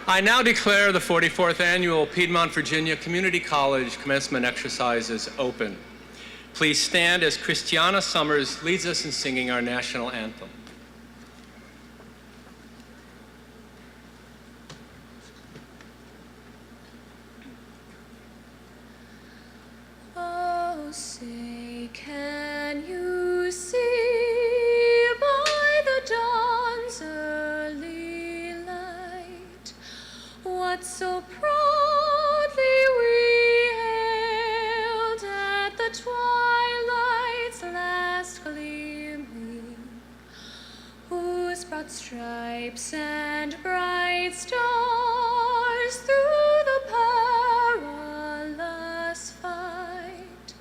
I now declare the 44th Annual Piedmont, Virginia Community College Commencement Exercises open. Please stand as Christiana Summers leads us in singing our national anthem. Oh, say, can you see by the dawn's early light what so proudly we hailed at the twilight's last gleaming, whose broad stripes and bright stars through the perilous fight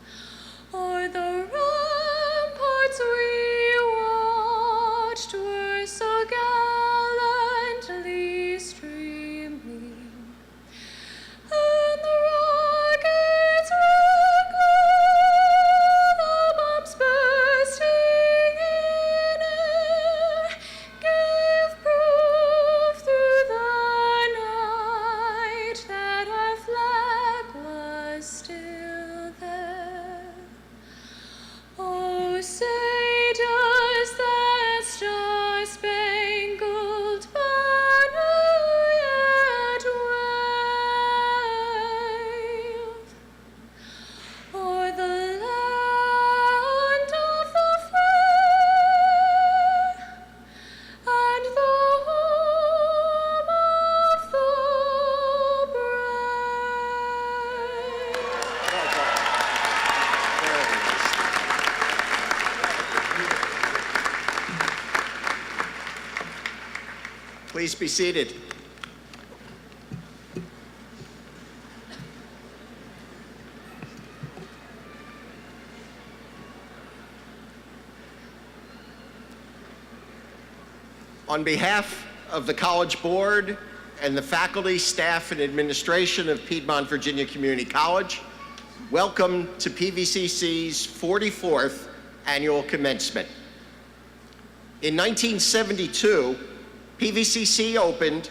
o'er the ramparts we watched were so gallantly streaming, and the rockets ring, the bombs bursting in air, gave proof through the night that our flag was still there. Oh, say does that star-spangled banner yet wave o'er the land of the free and the home of the brave? Please be seated. On behalf of the College Board and the faculty, staff, and administration of Piedmont, Virginia Community College, welcome to PVCC's 44th Annual Commencement. In 1972, PVCC opened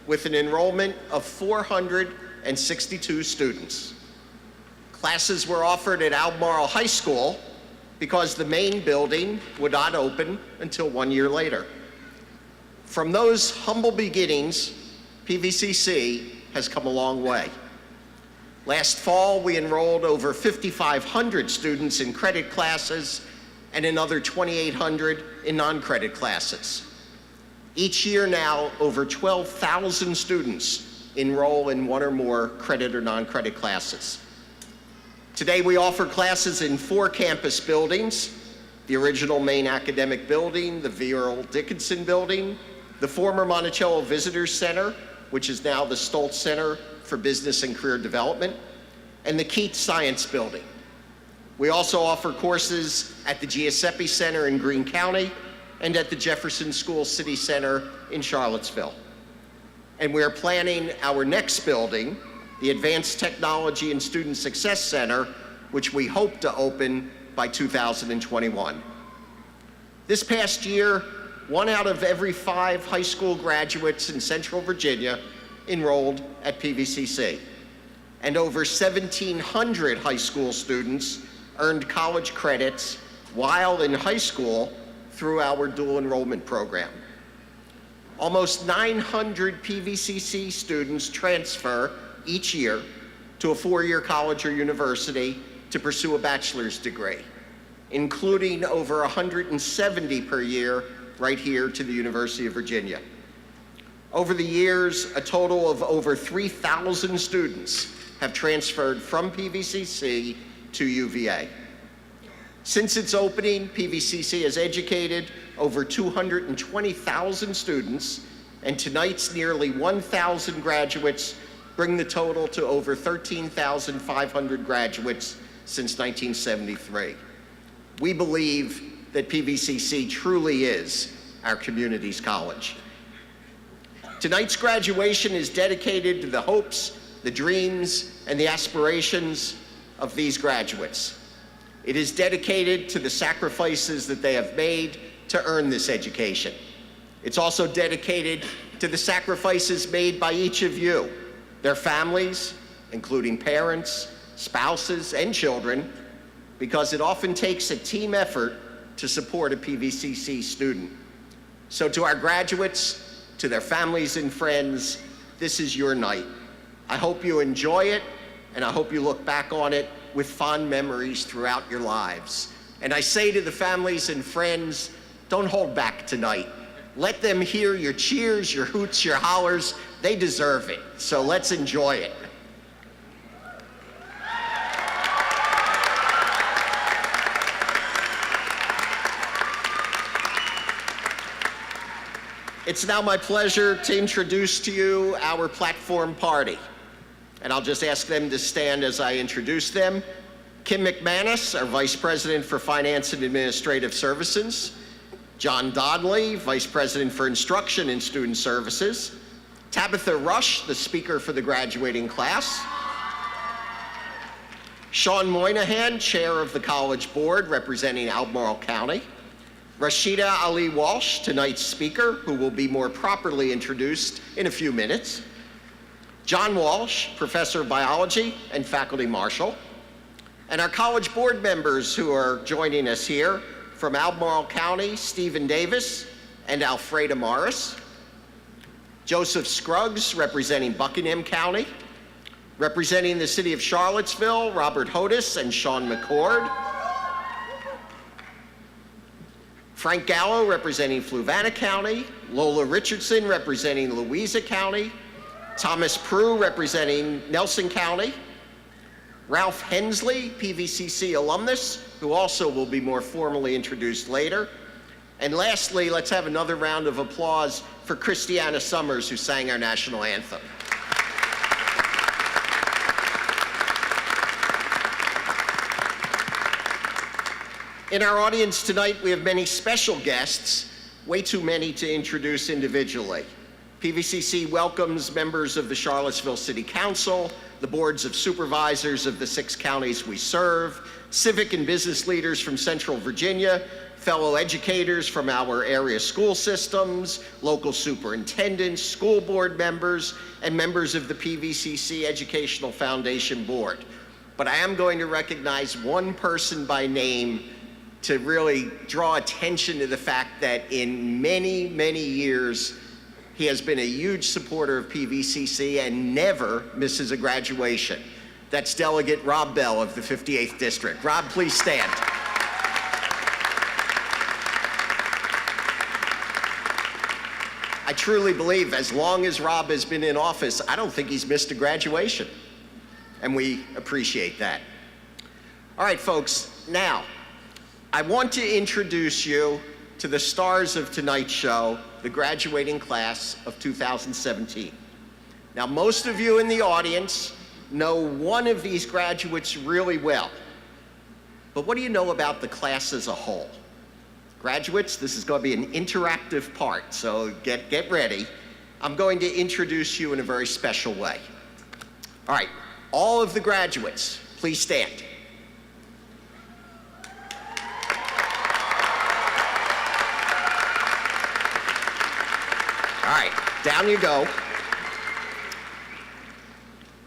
with an enrollment of 462 students. Classes were offered at Albemarle High School because the main building would not open until 1 year later. From those humble beginnings, PVCC has come a long way. Last fall, we enrolled over 5,500 students in credit classes and another 2,800 in non-credit classes. Each year now, over 12,000 students enroll in one or more credit or non-credit classes. Today, we offer classes in 4 campus buildings: the original main academic building, the Earl Dickinson building, the former Monticello Visitors Center, which is now the Stoltz Center for Business and Career Development, and the Keats Science Building. We also offer courses at the Giuseppe Center in Greene County and at the Jefferson School City Center in Charlottesville. And we are planning our next building, the Advanced Technology and Student Success Center, which we hope to open by 2021. This past year, 1 out of every 5 high school graduates in Central Virginia enrolled at PVCC. And over 1,700 high school students earned college credits while in high school through our dual enrollment program. Almost 900 PVCC students transfer each year to a 4-year college or university to pursue a bachelor's degree, including over 170 per year right here to the University of Virginia. Over the years, a total of over 3,000 students have transferred from PVCC to UVA. Since its opening, PVCC has educated over 220,000 students, and tonight's nearly 1,000 graduates bring the total to over 13,500 graduates since 1973. We believe that PVCC truly is our community's college. Tonight's graduation is dedicated to the hopes, the dreams, and the aspirations of these graduates. It is dedicated to the sacrifices that they have made to earn this education. It's also dedicated to the sacrifices made by each of you, their families, including parents, spouses, and children, because it often takes a team effort to support a PVCC student. So to our graduates, to their families and friends, this is your night. I hope you enjoy it, and I hope you look back on it with fond memories throughout your lives. And I say to the families and friends, don't hold back tonight. Let them hear your cheers, your hoots, your hollers. They deserve it. So let's enjoy it. It's now my pleasure to introduce to you our platform party. And I'll just ask them to stand as I introduce them. Kim McManus, our Vice President for Finance and Administrative Services. John Donnelly, Vice President for Instruction and Student Services. Tabitha Rush, the Speaker for the graduating class. Sean Moynihan, Chair of the College Board, representing Albemarle County. Rashida Ali Walsh, tonight's speaker, who will be more properly introduced in a few minutes. John Walsh, Professor of Biology and Faculty Marshal. And our College Board members who are joining us here from Albemarle County, Stephen Davis and Alfreda Morris. Joseph Scruggs, representing Buckingham County. Representing the City of Charlottesville, Robert Hodis and Sean McCord. Frank Gallo, representing Fluvanna County. Lola Richardson, representing Louisa County. Thomas Prue, representing Nelson County. Ralph Hensley, PVCC alumnus, who also will be more formally introduced later. And lastly, let's have another round of applause for Christiana Summers, who sang our national anthem. In our audience tonight, we have many special guests, way too many to introduce individually. PVCC welcomes members of the Charlottesville City Council, the boards of supervisors of the 6 counties we serve, civic and business leaders from Central Virginia, fellow educators from our area school systems, local superintendents, school board members, and members of the PVCC Educational Foundation Board. But I am going to recognize one person by name to really draw attention to the fact that in many, many years, he has been a huge supporter of PVCC and never misses a graduation. That's Delegate Rob Bell of the 58th District. Rob, please stand. I truly believe as long as Rob has been in office, I don't think he's missed a graduation. And we appreciate that. All right, folks, now, I want to introduce you to the stars of tonight's show, the graduating class of 2017. Now, most of you in the audience know one of these graduates really well. But what do you know about the class as a whole? Graduates, this is going to be an interactive part, so get ready. I'm going to introduce you in a very special way. All right, all of the graduates, please stand. All right, down you go.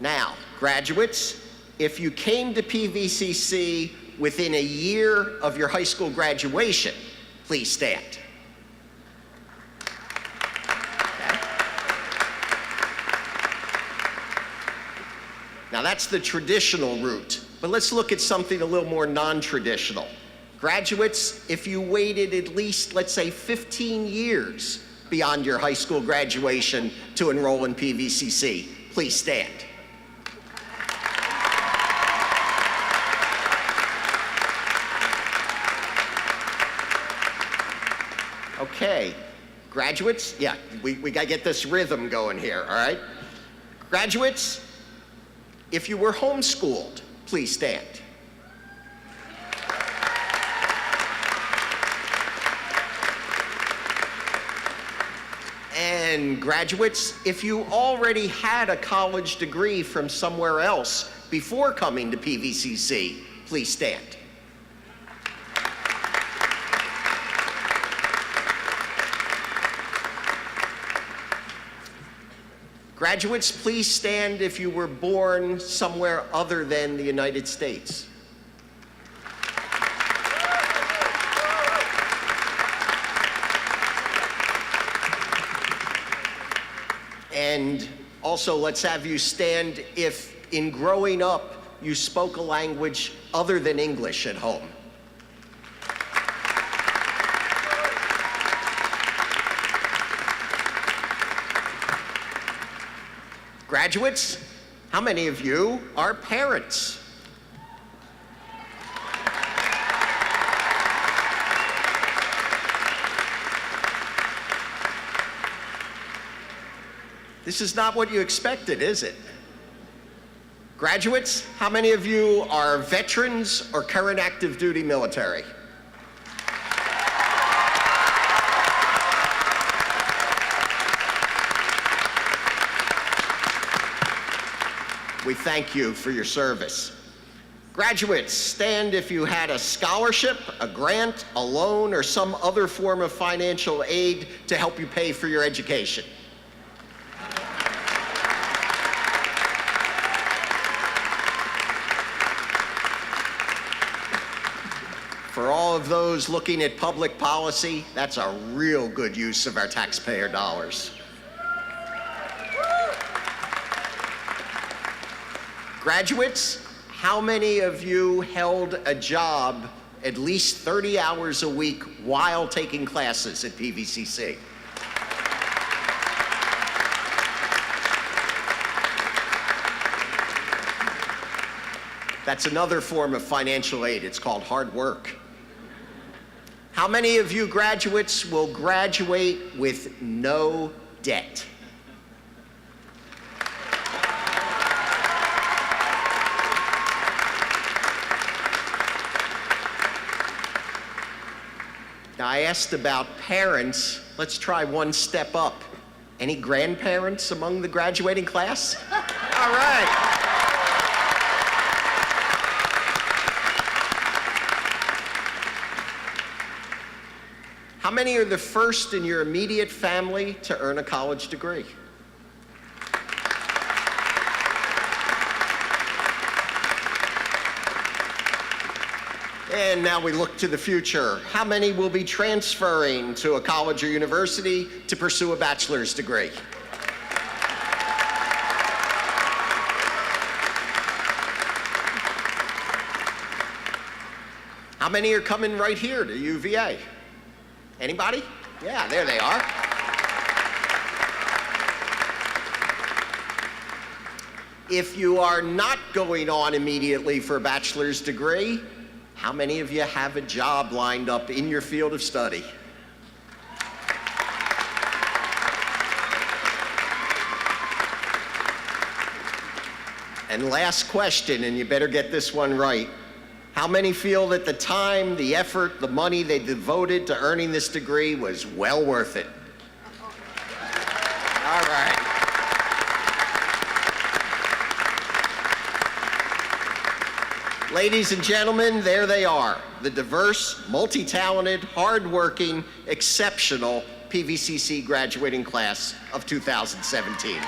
Now, graduates, if you came to PVCC within a year of your high school graduation, please stand. Okay. Now, that's the traditional route, but let's look at something a little more non-traditional. Graduates, if you waited at least, let's say, 15 years beyond your high school graduation to enroll in PVCC, please stand. Okay, graduates, yeah, we gotta get this rhythm going here, all right? Graduates, if you were homeschooled, please stand. And graduates, if you already had a college degree from somewhere else before coming to PVCC, please stand. Graduates, please stand if you were born somewhere other than the United States. And also, let's have you stand if, in growing up, you spoke a language other than English at home. Graduates, how many of you are parents? This is not what you expected, is it? Graduates, how many of you are veterans or current active duty military? We thank you for your service. Graduates, stand if you had a scholarship, a grant, a loan, or some other form of financial aid to help you pay for your education. For all of those looking at public policy, that's a real good use of our taxpayer dollars. Graduates, how many of you held a job at least 30 hours a week while taking classes at PVCC? That's another form of financial aid. It's called hard work. How many of you graduates will graduate with no debt? Now, I asked about parents. Let's try one step up. Any grandparents among the graduating class? All right. How many are the first in your immediate family to earn a college degree? And now we look to the future. How many will be transferring to a college or university to pursue a bachelor's degree? How many are coming right here to UVA? Anybody? Yeah, there they are. If you are not going on immediately for a bachelor's degree, how many of you have a job lined up in your field of study? And last question, and you better get this one right. How many feel that the time, the effort, the money they devoted to earning this degree was well worth it? All right. Ladies and gentlemen, there they are, the diverse, multi-talented, hard-working, exceptional PVCC graduating class of 2017.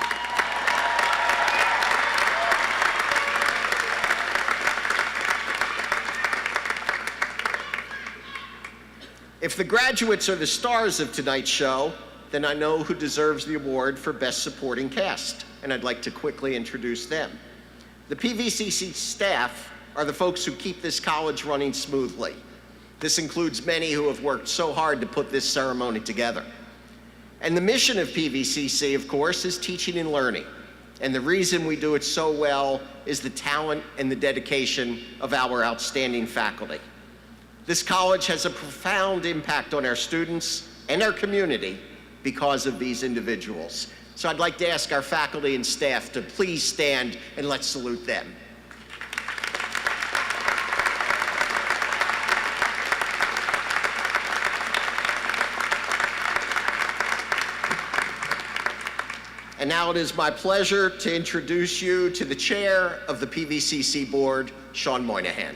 If the graduates are the stars of tonight's show, then I know who deserves the award for Best Supporting Cast, and I'd like to quickly introduce them. The PVCC staff are the folks who keep this college running smoothly. This includes many who have worked so hard to put this ceremony together. And the mission of PVCC, of course, is teaching and learning. And the reason we do it so well is the talent and the dedication of our outstanding faculty. This college has a profound impact on our students and our community because of these individuals. So I'd like to ask our faculty and staff to please stand and let's salute them. And now it is my pleasure to introduce you to the chair of the PVCC board, Sean Moynihan.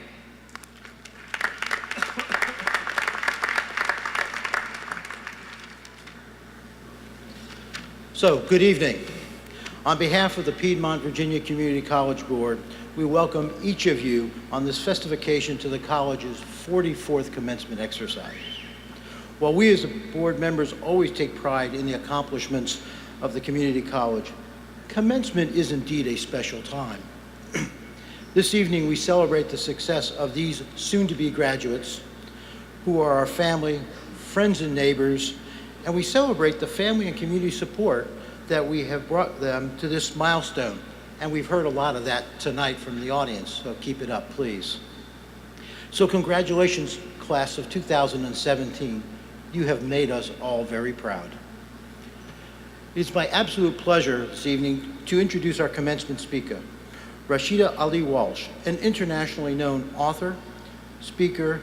So, good evening. On behalf of the Piedmont Virginia Community College Board, we welcome each of you on this festive occasion to the college's 44th commencement exercise. While we as board members always take pride in the accomplishments of the community college, commencement is indeed a special time. This evening, we celebrate the success of these soon-to-be graduates who are our family, friends, and neighbors, and we celebrate the family and community support that we have brought them to this milestone. And we've heard a lot of that tonight from the audience, so keep it up, please. So congratulations, class of 2017. You have made us all very proud. It's my absolute pleasure this evening to introduce our commencement speaker, Rashida Ali Walsh, an internationally known author, speaker,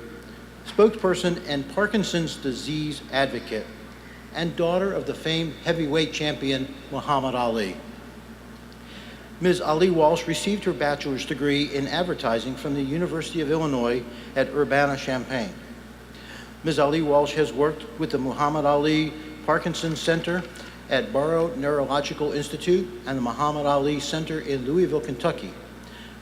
spokesperson, and Parkinson's disease advocate, and daughter of the famed heavyweight champion Muhammad Ali. Ms. Ali Walsh received her bachelor's degree in advertising from the University of Illinois at Urbana-Champaign. Ms. Ali Walsh has worked with the Muhammad Ali Parkinson Center at Barrow Neurological Institute and the Muhammad Ali Center in Louisville, Kentucky.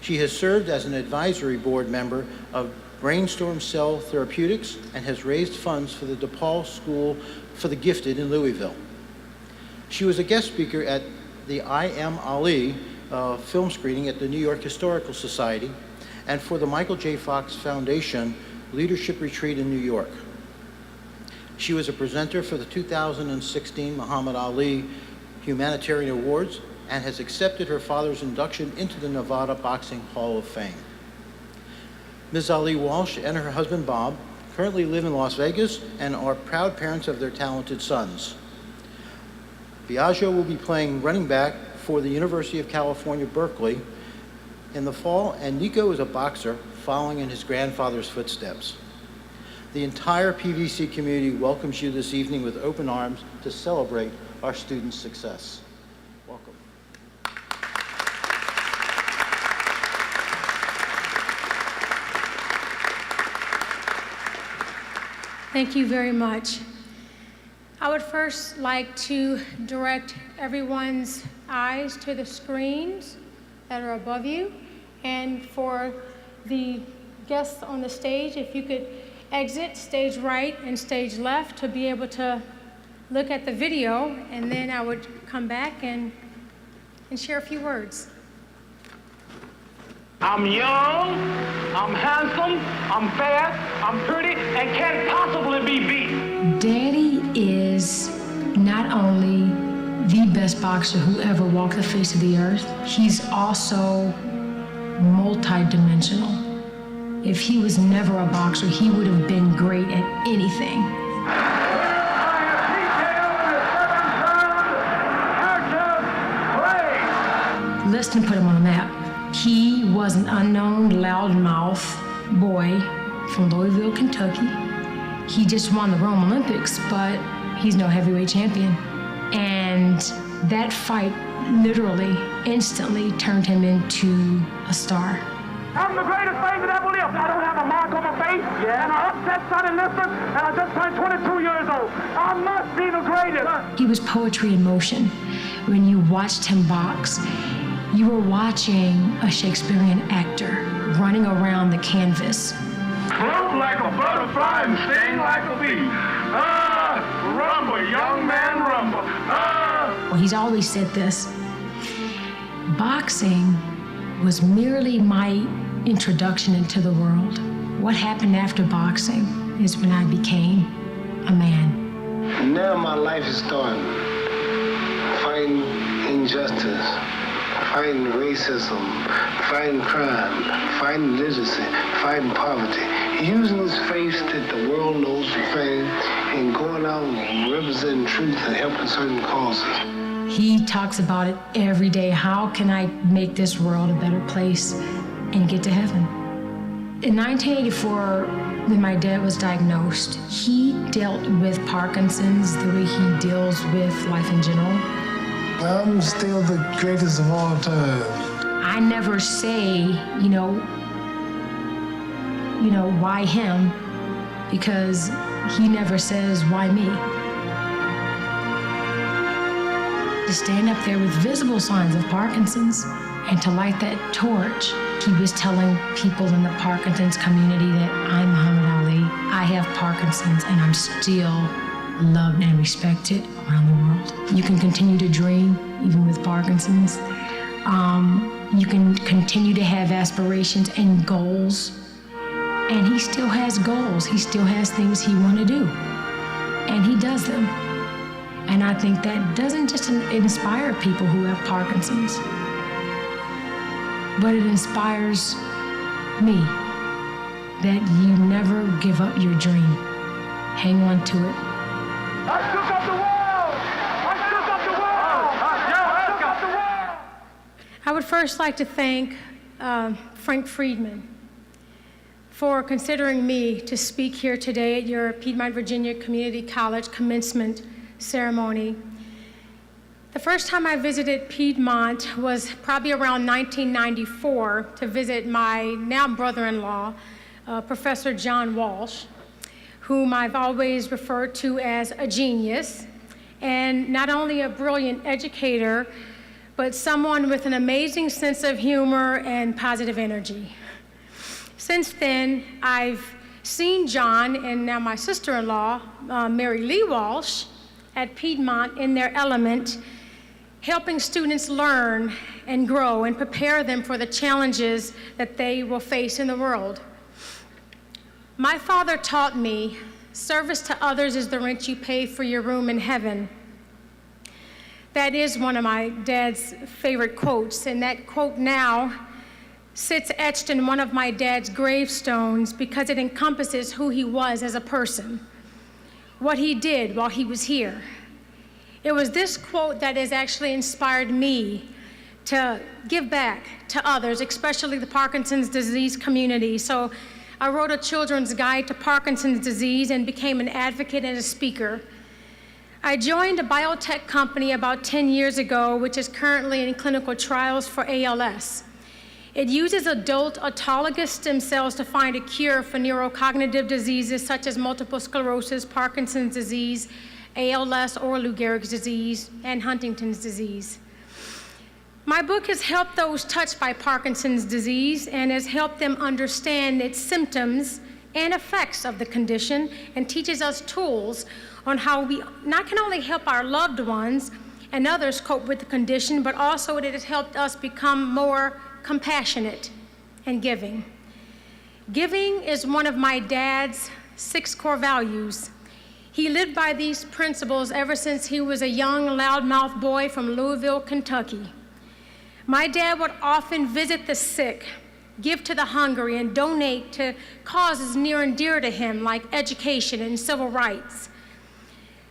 She has served as an advisory board member of Brainstorm Cell Therapeutics and has raised funds for the DePaul School for the Gifted in Louisville. She was a guest speaker at the I Am Ali film screening at the New York Historical Society and for the Michael J. Fox Foundation Leadership Retreat in New York. She was a presenter for the 2016 Muhammad Ali Humanitarian Awards and has accepted her father's induction into the Nevada Boxing Hall of Fame. Ms. Ali Walsh and her husband Bob currently live in Las Vegas and are proud parents of their talented sons. Biagio will be playing running back for the University of California, Berkeley in the fall, and Nico is a boxer following in his grandfather's footsteps. The entire PVC community welcomes you this evening with open arms to celebrate our students' success. Welcome. Thank you very much. I would first like to direct everyone's eyes to the screens that are above you. And for the guests on the stage, if you could exit stage right and stage left to be able to look at the video, and then I would come back and share a few words. I'm young, I'm handsome, I'm fast, I'm pretty, and can't possibly be beat. Daddy is not only the best boxer who ever walked the face of the earth, he's also multi-dimensional. If he was never a boxer, he would have been great at anything. Liston put him on the map. He was an unknown loudmouth boy from Louisville, Kentucky. He just won the Rome Olympics, but he's no heavyweight champion. And that fight literally, instantly turned him into a star. I'm the greatest thing that ever lived. I don't have a mark on my face, and I upset Sonny Liston, and I just turned 22 years old. I must be the greatest. He was poetry in motion. When you watched him box, you were watching a Shakespearean actor running around the canvas. Float like a butterfly and sting like a bee. Rumble, young man, rumble. Well, he's always said this. Boxing was merely my introduction into the world. What happened after boxing is when I became a man. Now my life is starting. Fighting injustice, fighting racism, fighting crime, fighting illiteracy, fighting poverty. Using this face that the world knows for fame and going out and representing truth and helping certain causes. He talks about it every day. How can I make this world a better place and get to heaven? In 1984, when my dad was diagnosed, he dealt with Parkinson's the way he deals with life in general. I'm still the greatest of all time. I never say, why him? Because he never says, why me? to stand up there with visible signs of Parkinson's and to light that torch. He was telling people in the Parkinson's community that I'm Muhammad Ali, I have Parkinson's, and I'm still loved and respected around the world. You can continue to dream even with Parkinson's. You can continue to have aspirations and goals. And he still has goals. He still has things he wants to do. And he does them. And I think that doesn't just inspire people who have Parkinson's, but it inspires me that you never give up your dream. Hang on to it. I shook up the world! I shook up the world! I shook up the world! I would first like to thank Frank Friedman for considering me to speak here today at your Piedmont, Virginia Community College commencement ceremony. The first time I visited Piedmont was probably around 1994 to visit my now brother-in-law, Professor John Walsh, whom I've always referred to as a genius, and not only a brilliant educator, but someone with an amazing sense of humor and positive energy. Since then, I've seen John and now my sister-in-law, Mary Lee Walsh, at Piedmont in their element, helping students learn and grow and prepare them for the challenges that they will face in the world. My father taught me, service to others is the rent you pay for your room in heaven. That is one of my dad's favorite quotes, and that quote now sits etched in one of my dad's gravestones because it encompasses who he was as a person, what he did while he was here. It was this quote that has actually inspired me to give back to others, especially the Parkinson's disease community. So I wrote a children's guide to Parkinson's disease and became an advocate and a speaker. I joined a biotech company about 10 years ago, which is currently in clinical trials for ALS. It uses adult autologous stem cells to find a cure for neurocognitive diseases such as multiple sclerosis, Parkinson's disease, ALS or Lou Gehrig's disease, and Huntington's disease. My book has helped those touched by Parkinson's disease and has helped them understand its symptoms and effects of the condition, and teaches us tools on how we not can only help our loved ones and others cope with the condition, but also it has helped us become more compassionate and giving. Giving is one of my dad's 6 core values. He lived by these principles ever since he was a young, loudmouth boy from Louisville, Kentucky. My dad would often visit the sick, give to the hungry, and donate to causes near and dear to him, like education and civil rights.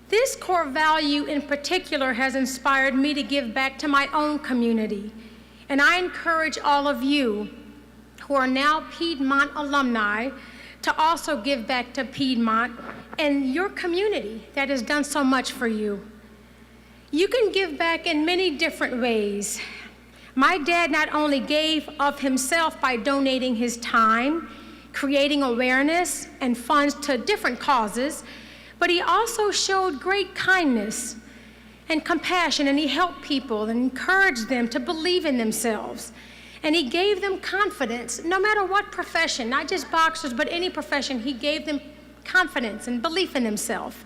This core value in particular has inspired me to give back to my own community. And I encourage all of you who are now Piedmont alumni to also give back to Piedmont and your community that has done so much for you. You can give back in many different ways. My dad not only gave of himself by donating his time, creating awareness and funds to different causes, but he also showed great kindness and compassion, and he helped people and encouraged them to believe in themselves. And he gave them confidence, no matter what profession, not just boxers, but any profession, he gave them confidence and belief in themselves.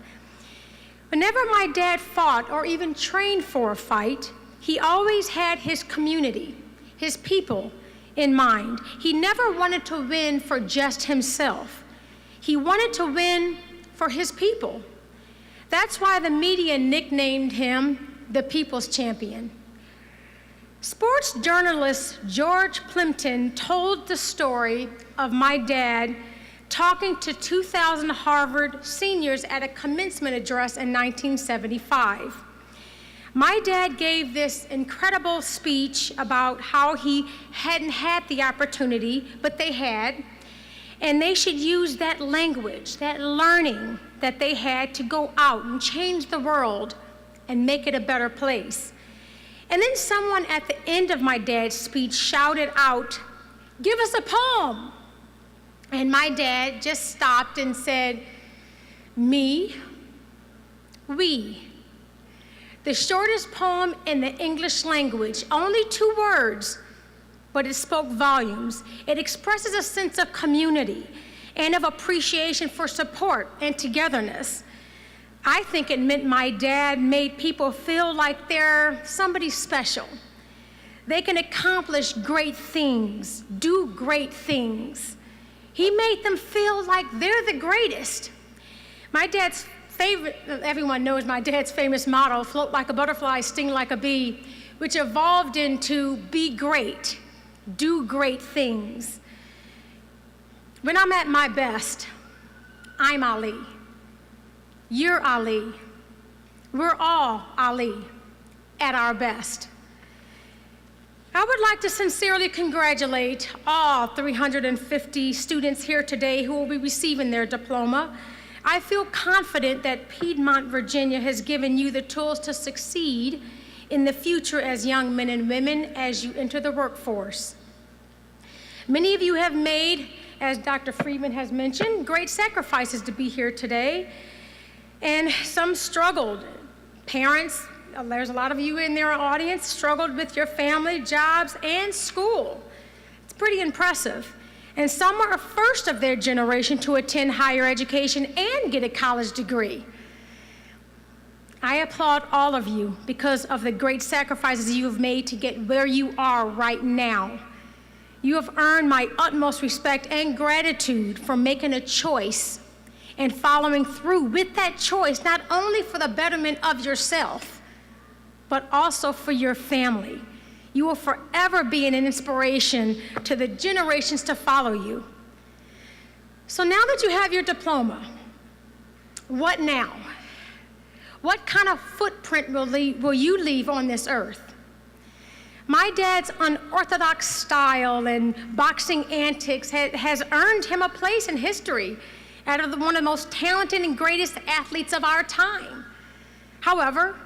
Whenever my dad fought or even trained for a fight, he always had his community, his people in mind. He never wanted to win for just himself. He wanted to win for his people. That's why the media nicknamed him the People's Champion. Sports journalist George Plimpton told the story of my dad talking to 2,000 Harvard seniors at a commencement address in 1975. My dad gave this incredible speech about how he hadn't had the opportunity, but they had, and they should use that language, that learning that they had to go out and change the world and make it a better place. And then someone at the end of my dad's speech shouted out, "Give us a poem." And my dad just stopped and said, "Me, we." the shortest poem in the English language, only 2 words, but it spoke volumes. It expresses a sense of community and of appreciation for support and togetherness. I think it meant my dad made people feel like they're somebody special. They can accomplish great things, do great things. He made them feel like they're the greatest. My dad's favorite, everyone knows my dad's famous motto, float like a butterfly, sting like a bee, which evolved into be great, do great things. When I'm at my best, I'm Ali. You're Ali. We're all Ali at our best. I would like to sincerely congratulate all 350 students here today who will be receiving their diploma. I feel confident that Piedmont, Virginia has given you the tools to succeed in the future as young men and women as you enter the workforce. Many of you have made, as Dr. Friedman has mentioned, great sacrifices to be here today, and some struggled. Parents, there's a lot of you in their audience, struggled with your family, jobs, and school. It's pretty impressive. And some are first of their generation to attend higher education and get a college degree. I applaud all of you because of the great sacrifices you have made to get where you are right now. You have earned my utmost respect and gratitude for making a choice and following through with that choice, not only for the betterment of yourself, but also for your family. You will forever be an inspiration to the generations to follow you. So now that you have your diploma, what now? What kind of footprint will you leave on this earth? My dad's unorthodox style and boxing antics has earned him a place in history as one of the most talented and greatest athletes of our time. However,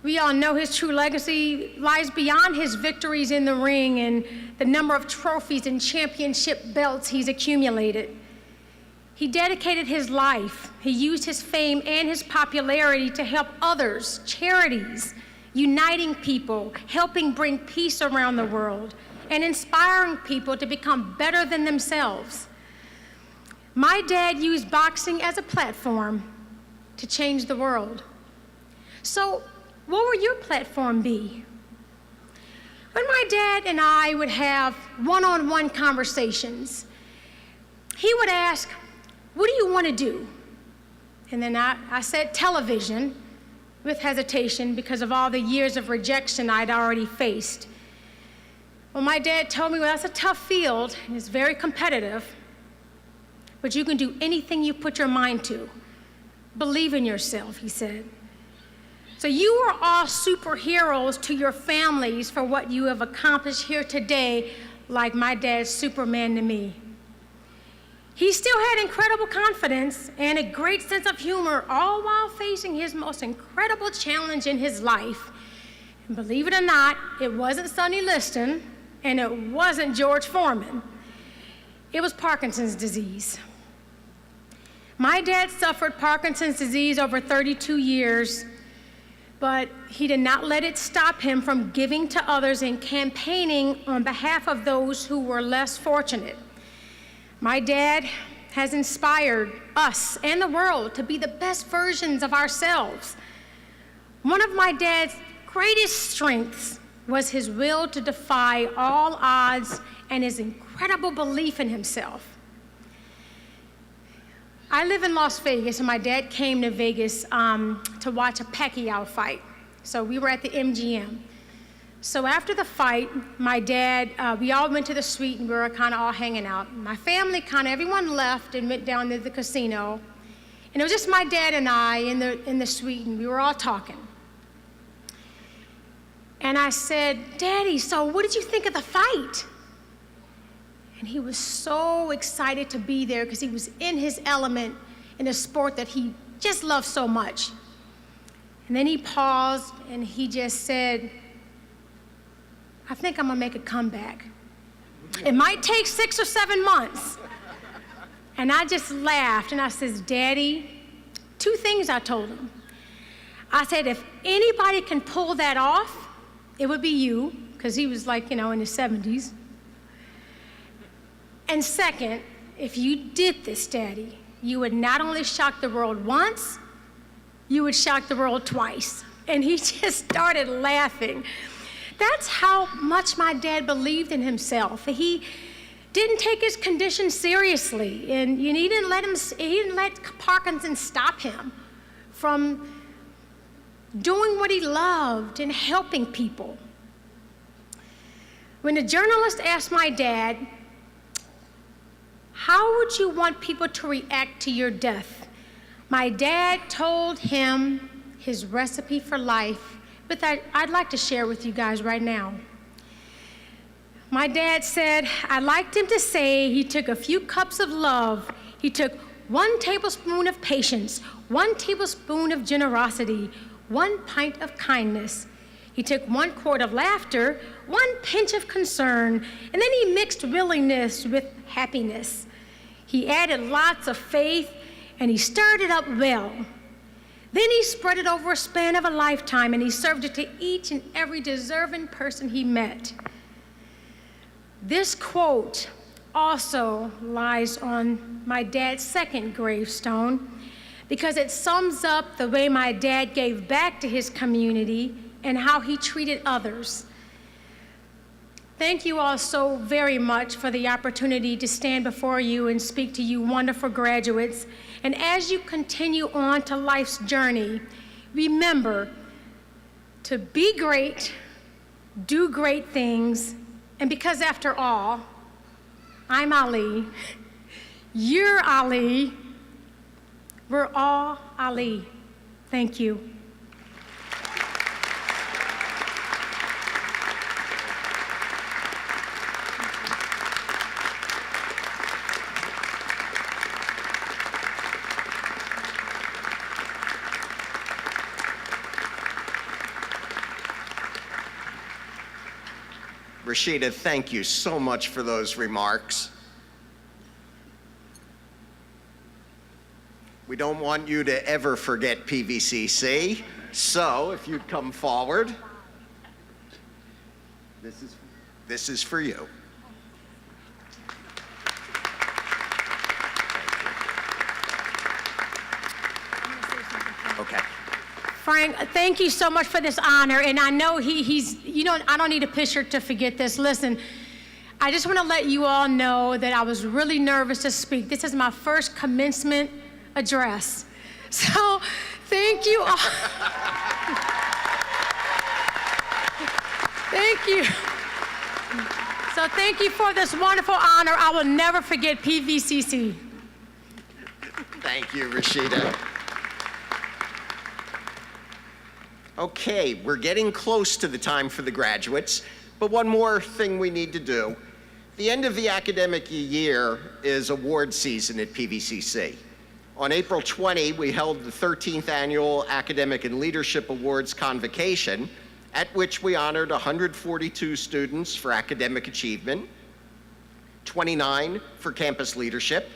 we all know his true legacy lies beyond his victories in the ring and the number of trophies and championship belts he's accumulated. He dedicated his life. He used his fame and his popularity to help others, charities, uniting people, helping bring peace around the world, and inspiring people to become better than themselves. My dad used boxing as a platform to change the world. So, what would your platform be? When my dad and I would have one-on-one conversations, he would ask, "What do you want to do?" And then I said television with hesitation because of all the years of rejection I'd already faced. Well, my dad told me, well, that's a tough field and it's very competitive, but you can do anything you put your mind to. Believe in yourself, he said. So you are all superheroes to your families for what you have accomplished here today, like my dad's Superman to me. He still had incredible confidence and a great sense of humor, all while facing his most incredible challenge in his life. And believe it or not, it wasn't Sonny Liston, and it wasn't George Foreman. It was Parkinson's disease. My dad suffered Parkinson's disease over 32 years, but he did not let it stop him from giving to others and campaigning on behalf of those who were less fortunate. My dad has inspired us and the world to be the best versions of ourselves. One of my dad's greatest strengths was his will to defy all odds and his incredible belief in himself. I live in Las Vegas, and my dad came to Vegas to watch a Pacquiao fight. So we were at the MGM. So after the fight, my dad, we all went to the suite, and we were kind of all hanging out. My family, everyone left and went down to the casino. And it was just my dad and I in the suite, and we were all talking. And I said, "Daddy, so what did you think of the fight?" And he was so excited to be there because he was in his element in a sport that he just loved so much. And then he paused and he just said, "I think I'm gonna make a comeback. It might take 6 or 7 months." And I just laughed and I said, "Daddy," 2 things I told him. I said, if anybody can pull that off, it would be you, because he was like, in his 70s. And second, if you did this, Daddy, you would not only shock the world once, you would shock the world twice. And he just started laughing. That's how much my dad believed in himself. He didn't take his condition seriously, and he didn't let Parkinson's stop him from doing what he loved and helping people. When a journalist asked my dad, how would you want people to react to your death? My dad told him his recipe for life, but I'd like to share with you guys right now. My dad said, I liked him to say he took a few cups of love. He took 1 tablespoon of patience, 1 tablespoon of generosity, 1 pint of kindness. He took 1 quart of laughter, 1 pinch of concern, and then he mixed willingness with happiness. He added lots of faith, and he stirred it up well. Then he spread it over a span of a lifetime, and he served it to each and every deserving person he met. This quote also lies on my dad's second gravestone, because it sums up the way my dad gave back to his community and how he treated others. Thank you all so very much for the opportunity to stand before you and speak to you wonderful graduates. And as you continue on to life's journey, remember to be great, do great things, and because after all, I'm Ali, you're Ali, we're all Ali. Thank you. Rashida, thank you so much for those remarks. We don't want you to ever forget PVCC, so if you'd come forward, this is for you. Okay. Frank, thank you so much for this honor, and I know he's, I don't need a picture to forget this. Listen, I just want to let you all know that I was really nervous to speak. This is my first commencement address. So, thank you all. Thank you. So thank you for this wonderful honor. I will never forget PVCC. Thank you, Rashida. Okay, we're getting close to the time for the graduates, but one more thing we need to do. The end of the academic year is award season at PVCC. On April 20, we held the 13th Annual Academic and Leadership Awards Convocation, at which we honored 142 students for academic achievement, 29 for campus leadership,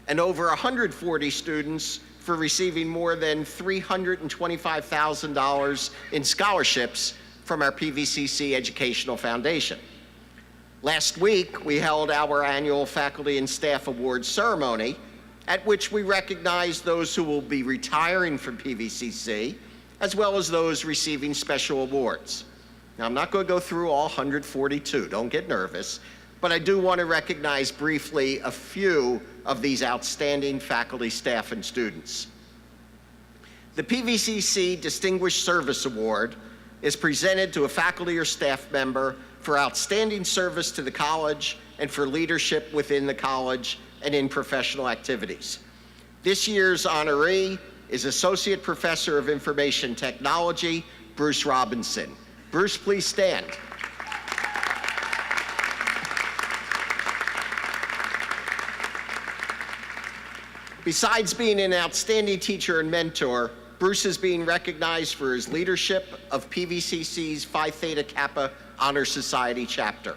and over 140 students for receiving more than $325,000 in scholarships from our PVCC Educational Foundation. Last week, we held our annual Faculty and Staff Awards ceremony, at which we recognized those who will be retiring from PVCC, as well as those receiving special awards. Now, I'm not going to go through all 142, don't get nervous, but I do want to recognize briefly a few of these outstanding faculty, staff, and students. The PVCC Distinguished Service Award is presented to a faculty or staff member for outstanding service to the college and for leadership within the college and in professional activities. This year's honoree is Associate Professor of Information Technology, Bruce Robinson. Bruce, please stand. Besides being an outstanding teacher and mentor, Bruce is being recognized for his leadership of PVCC's Phi Theta Kappa Honor Society chapter.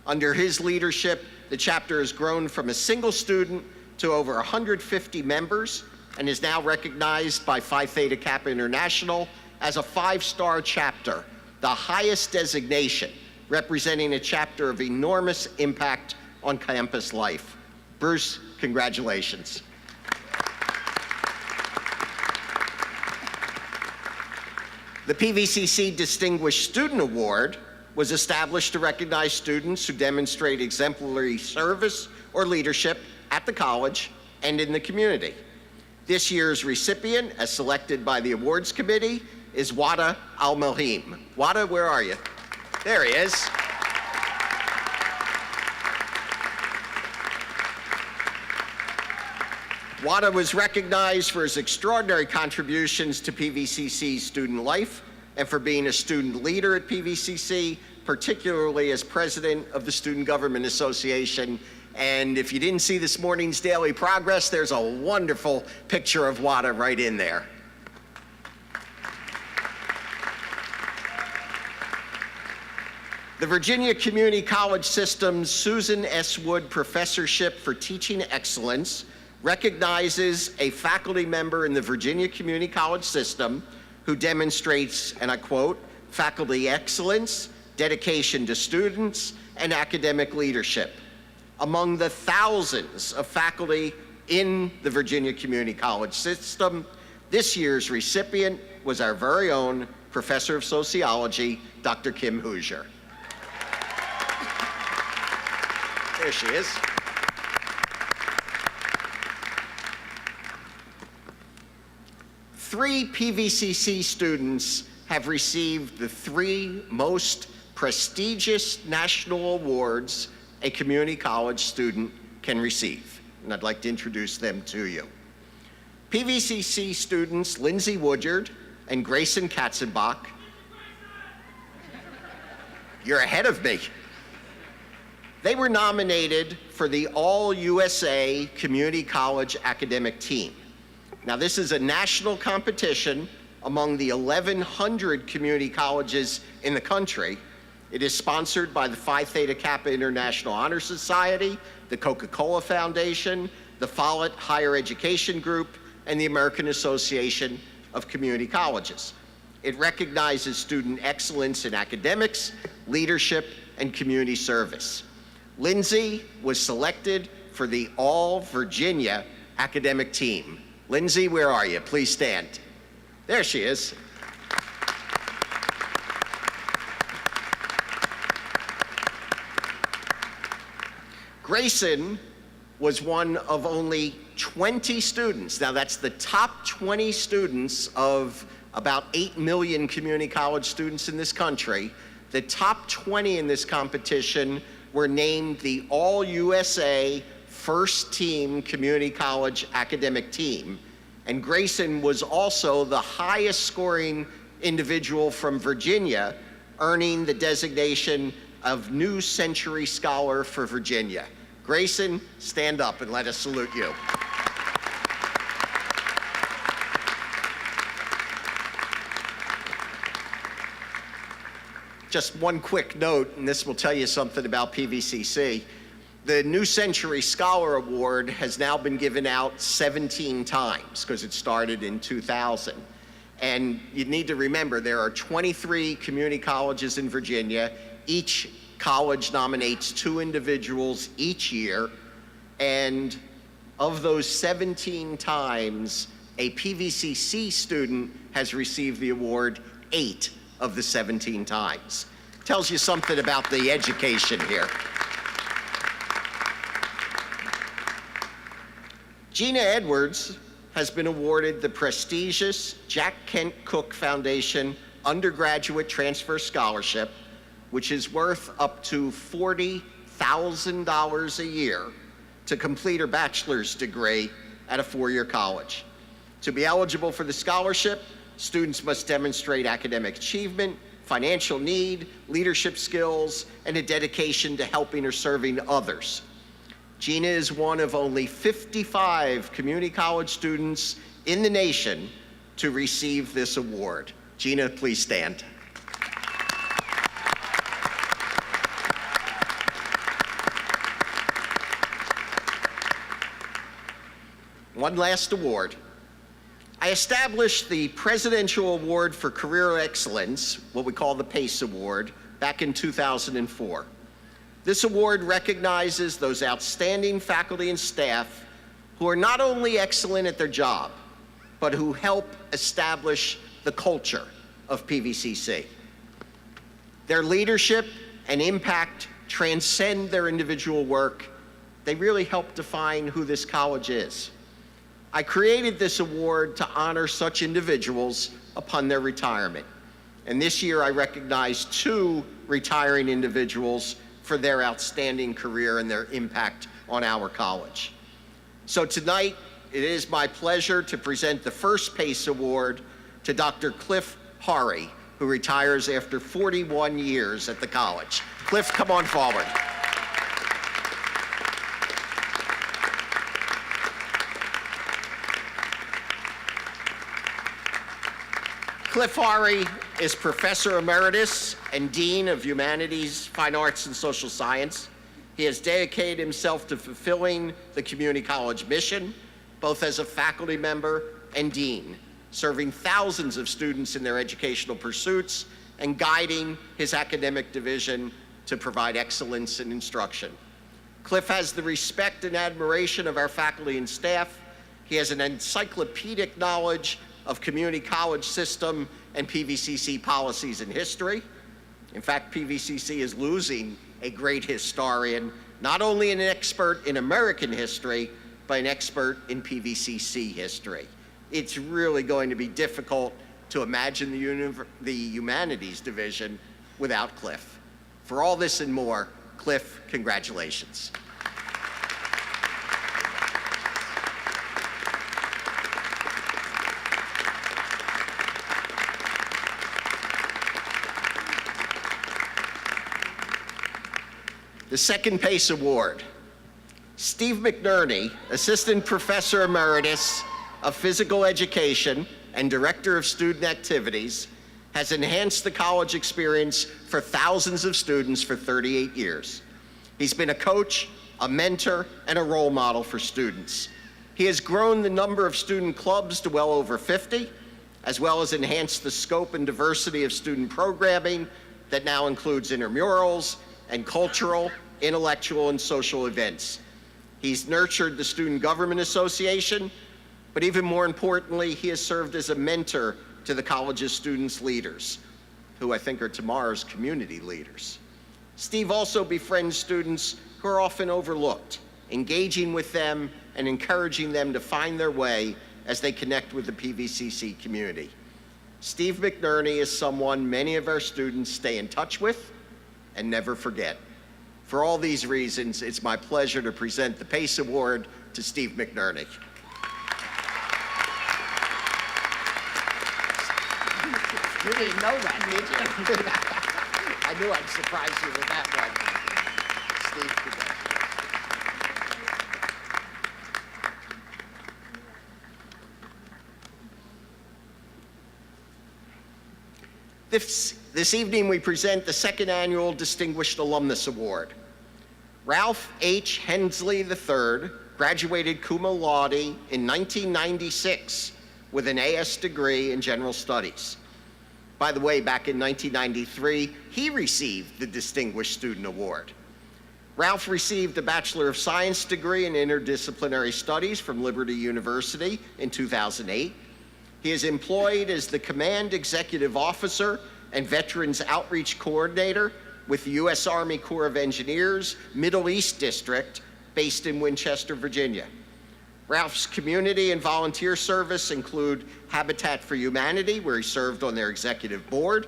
Under his leadership, the chapter has grown from a single student to over 150 members, and is now recognized by Phi Theta Kappa International as a 5-star chapter, the highest designation representing a chapter of enormous impact on campus life. Bruce, congratulations. The PVCC Distinguished Student Award was established to recognize students who demonstrate exemplary service or leadership at the college and in the community. This year's recipient, as selected by the awards committee, is Wada Al-Malhim. Wada, where are you? There he is. Wada was recognized for his extraordinary contributions to PVCC's student life and for being a student leader at PVCC, particularly as president of the Student Government Association. And if you didn't see this morning's Daily Progress, there's a wonderful picture of Wada right in there. The Virginia Community College System's Susan S. Wood Professorship for Teaching Excellence recognizes a faculty member in the Virginia Community College System who demonstrates, and I quote, faculty excellence, dedication to students, and academic leadership. Among the thousands of faculty in the Virginia Community College System, this year's recipient was our very own Professor of Sociology, Dr. Kim Hoosier. There she is. Three PVCC students have received the 3 most prestigious national awards a community college student can receive, and I'd like to introduce them to you. PVCC students Lindsay Woodyard and Grayson Katzenbach. You're ahead of me. They were nominated for the All-USA Community College Academic Team. Now, this is a national competition among the 1,100 community colleges in the country. It is sponsored by the Phi Theta Kappa International Honor Society, the Coca-Cola Foundation, the Follett Higher Education Group, and the American Association of Community Colleges. It recognizes student excellence in academics, leadership, and community service. Lindsay was selected for the All-Virginia Academic Team. Lindsay, where are you? Please stand. There she is. Grayson was one of only 20 students. Now, that's the top 20 students of about 8 million community college students in this country. The top 20 in this competition were named the All-USA First Team Community College Academic Team. And Grayson was also the highest scoring individual from Virginia, earning the designation of New Century Scholar for Virginia. Grayson, stand up and let us salute you. Just one quick note, and this will tell you something about PVCC. The New Century Scholar Award has now been given out 17 times because it started in 2000. And you need to remember there are 23 community colleges in Virginia. Each college nominates 2 individuals each year. And of those 17 times, a PVCC student has received the award 8 of the 17 times. Tells you something about the education here. Gina Edwards has been awarded the prestigious Jack Kent Cooke Foundation Undergraduate Transfer Scholarship, which is worth up to $40,000 a year to complete her bachelor's degree at a 4-year college. To be eligible for the scholarship, students must demonstrate academic achievement, financial need, leadership skills, and a dedication to helping or serving others. Gina is one of only 55 community college students in the nation to receive this award. Gina, please stand. One last award. I established the Presidential Award for Career Excellence, what we call the PACE Award, back in 2004. This award recognizes those outstanding faculty and staff who are not only excellent at their job, but who help establish the culture of PVCC. Their leadership and impact transcend their individual work. They really help define who this college is. I created this award to honor such individuals upon their retirement. And this year I recognize 2 retiring individuals for their outstanding career and their impact on our college. So tonight, it is my pleasure to present the first PACE Award to Dr. Cliff Horry, who retires after 41 years at the college. Cliff, come on forward. Cliff Horry is Professor Emeritus and Dean of Humanities, Fine Arts, and Social Science. He has dedicated himself to fulfilling the community college mission, both as a faculty member and dean, serving thousands of students in their educational pursuits and guiding his academic division to provide excellence in instruction. Cliff has the respect and admiration of our faculty and staff. He has an encyclopedic knowledge of community college system and PVCC policies and history. In fact, PVCC is losing a great historian, not only an expert in American history, but an expert in PVCC history. It's really going to be difficult to imagine the humanities division without Cliff. For all this and more, Cliff, congratulations. The second PACE Award, Steve McNerney, Assistant Professor Emeritus of Physical Education and Director of Student Activities, has enhanced the college experience for thousands of students for 38 years. He's been a coach, a mentor, and a role model for students. He has grown the number of student clubs to well over 50, as well as enhanced the scope and diversity of student programming that now includes intramurals and cultural, intellectual, and social events. He's nurtured the Student Government Association, but even more importantly, he has served as a mentor to the college's students' leaders, who I think are tomorrow's community leaders. Steve also befriends students who are often overlooked, engaging with them and encouraging them to find their way as they connect with the PVCC community. Steve McNerney is someone many of our students stay in touch with and never forget. For all these reasons, it's my pleasure to present the PACE Award to Steve McNerney. You didn't know that, did you? I knew I'd surprise you with that one. Steve, This evening we present the second annual Distinguished Alumnus Award. Ralph H. Hensley III graduated cum laude in 1996 with an AS degree in General Studies. By the way, back in 1993, he received the Distinguished Student Award. Ralph received a Bachelor of Science degree in Interdisciplinary Studies from Liberty University in 2008. He is employed as the Command Executive Officer and Veterans Outreach Coordinator with the U.S. Army Corps of Engineers Middle East District, based in Winchester, Virginia. Ralph's community and volunteer service include Habitat for Humanity, where he served on their executive board.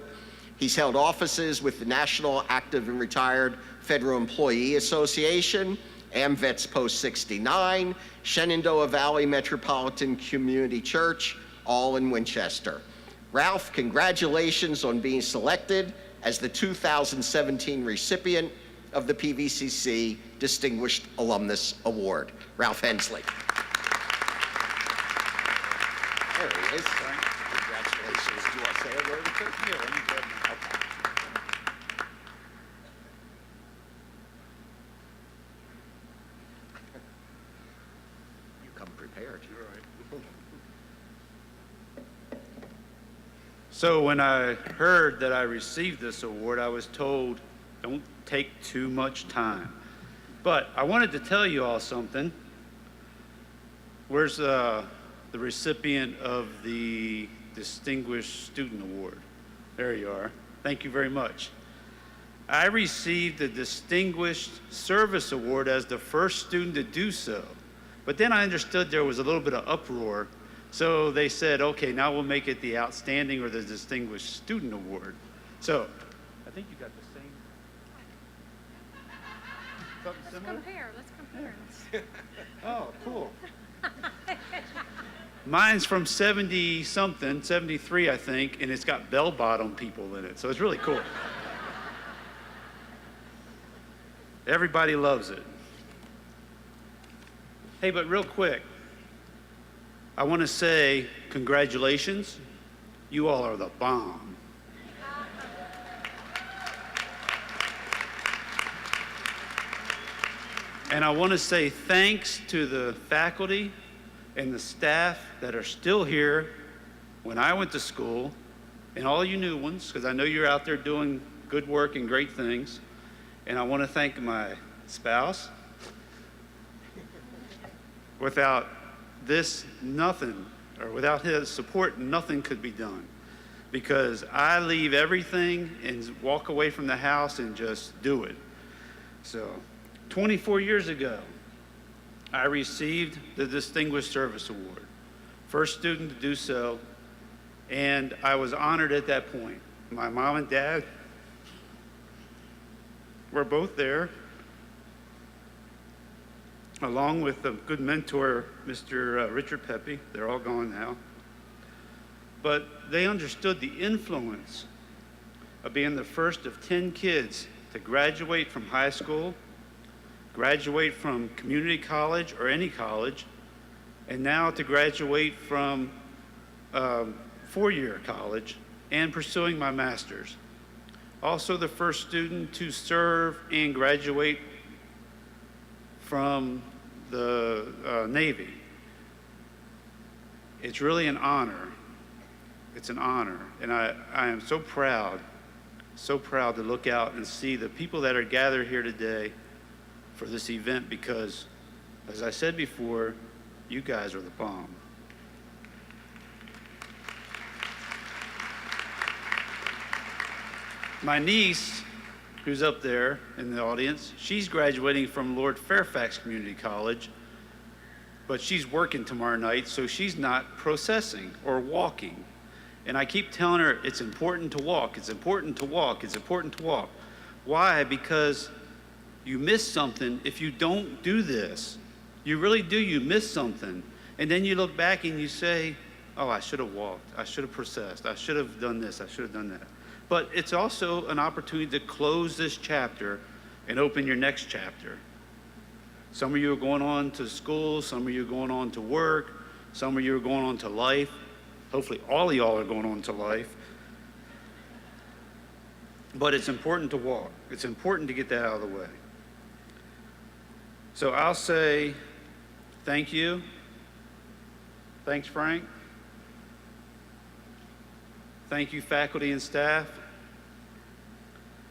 He's held offices with the National Active and Retired Federal Employee Association, AMVETS Post 69, Shenandoah Valley Metropolitan Community Church, all in Winchester. Ralph, congratulations on being selected as the 2017 recipient of the PVCC Distinguished Alumnus Award. Ralph Hensley. There he is. Congratulations. Do you want to say a word or two? Yeah, let me go. Okay. You come prepared. You're right. So when I heard that I received this award, I was told, don't take too much time. But I wanted to tell you all something. Where's the recipient of the Distinguished Student Award? There you are. Thank you very much. I received the Distinguished Service Award as the first student to do so. But then I understood there was a little bit of uproar. So they said, okay, now we'll make it the Outstanding or the Distinguished Student Award. So I think you got the same. Something similar? Let's compare. Oh, cool. Mine's from 70-something, 73, I think, and it's got bell-bottom people in it. So it's really cool. Everybody loves it. Hey, but real quick, I want to say congratulations. You all are the bomb. And I want to say thanks to the faculty and the staff that are still here when I went to school, and all you new ones, because I know you're out there doing good work and great things. And I want to thank my spouse. Without this, nothing, or without his support, nothing could be done. Because I leave everything and walk away from the house and just do it. So, 24 years ago, I received the Distinguished Service Award. First student to do so, and I was honored at that point. My mom and dad were both there, along with a good mentor, Mr. Richard Pepe. They're all gone now. But they understood the influence of being the first of 10 kids to graduate from high school, graduate from community college or any college, and now to graduate from four-year college and pursuing my master's. Also the first student to serve and graduate from the Navy. It's really an honor. It's an honor. And I am so proud to look out and see the people that are gathered here today for this event because, as I said before, you guys are the bomb. My niece, who's up there in the audience, she's graduating from Lord Fairfax Community College, but she's working tomorrow night, so she's not processing or walking. And I keep telling her it's important to walk, it's important to walk, it's important to walk. Why? Because you miss something if you don't do this. You really do, you miss something. And then you look back and you say, oh, I should have walked, I should have processed, I should have done this, I should have done that. But it's also an opportunity to close this chapter and open your next chapter. Some of you are going on to school, some of you are going on to work, some of you are going on to life. Hopefully all of y'all are going on to life. But it's important to walk. It's important to get that out of the way. So I'll say thank you. Thanks, Frank. Thank you, faculty and staff.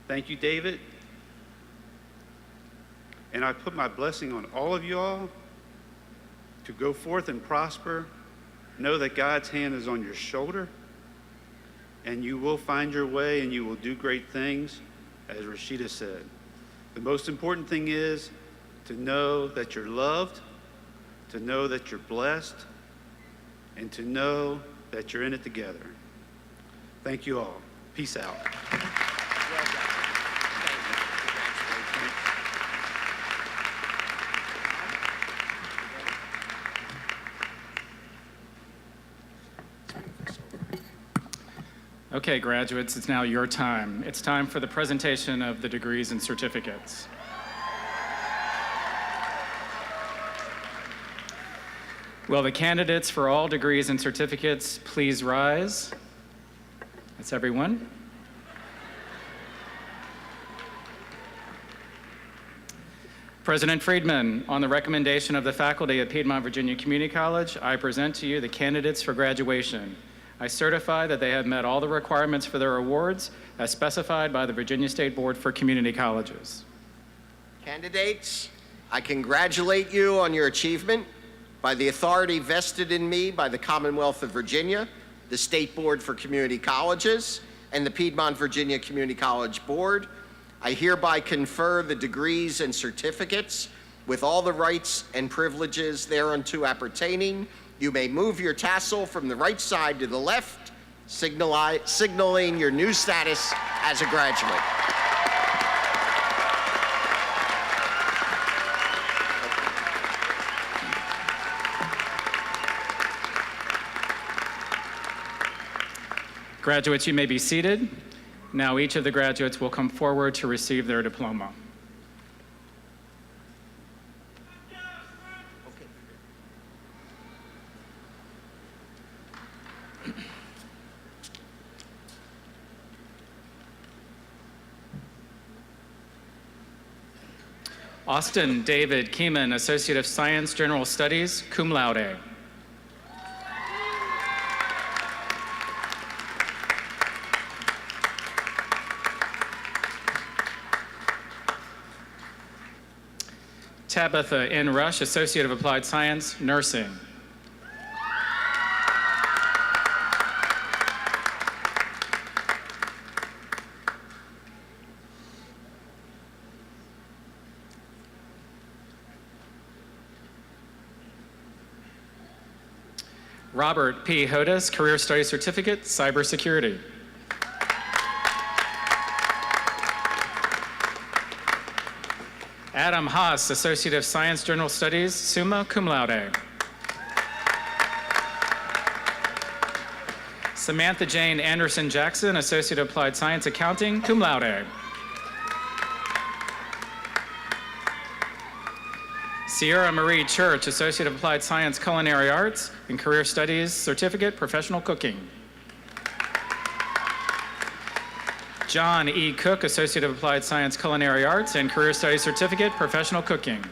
Thank you, David. And I put my blessing on all of you all to go forth and prosper. Know that God's hand is on your shoulder, and you will find your way and you will do great things, as Rashida said. The most important thing is to know that you're loved, to know that you're blessed, and to know that you're in it together. Thank you all. Peace out. Okay, graduates, it's now your time. It's time for the presentation of the degrees and certificates. Will the candidates for all degrees and certificates please rise? That's everyone. President Friedman, on the recommendation of the faculty at Piedmont Virginia Community College, I present to you the candidates for graduation. I certify that they have met all the requirements for their awards as specified by the Virginia State Board for Community Colleges. Candidates, I congratulate you on your achievement. By the authority vested in me by the Commonwealth of Virginia, the State Board for Community Colleges, and the Piedmont Virginia Community College Board, I hereby confer the degrees and certificates with all the rights and privileges thereunto appertaining. You may move your tassel from the right side to the left, signaling your new status as a graduate. Graduates, you may be seated. Now each of the graduates will come forward to receive their diploma. Austin David Keeman, Associate of Science, General Studies, cum laude. Tabitha N. Rush, Associate of Applied Science, Nursing. Robert P. Hodes, Career Studies Certificate, Cybersecurity. Adam Haas, Associate of Science, General Studies, summa cum laude. Samantha Jane Anderson Jackson, Associate of Applied Science, Accounting, cum laude. Sierra Marie Church, Associate of Applied Science, Culinary Arts, and Career Studies Certificate, Professional Cooking. John E. Cook, Associate of Applied Science, Culinary Arts, and Career Studies Certificate, Professional Cooking.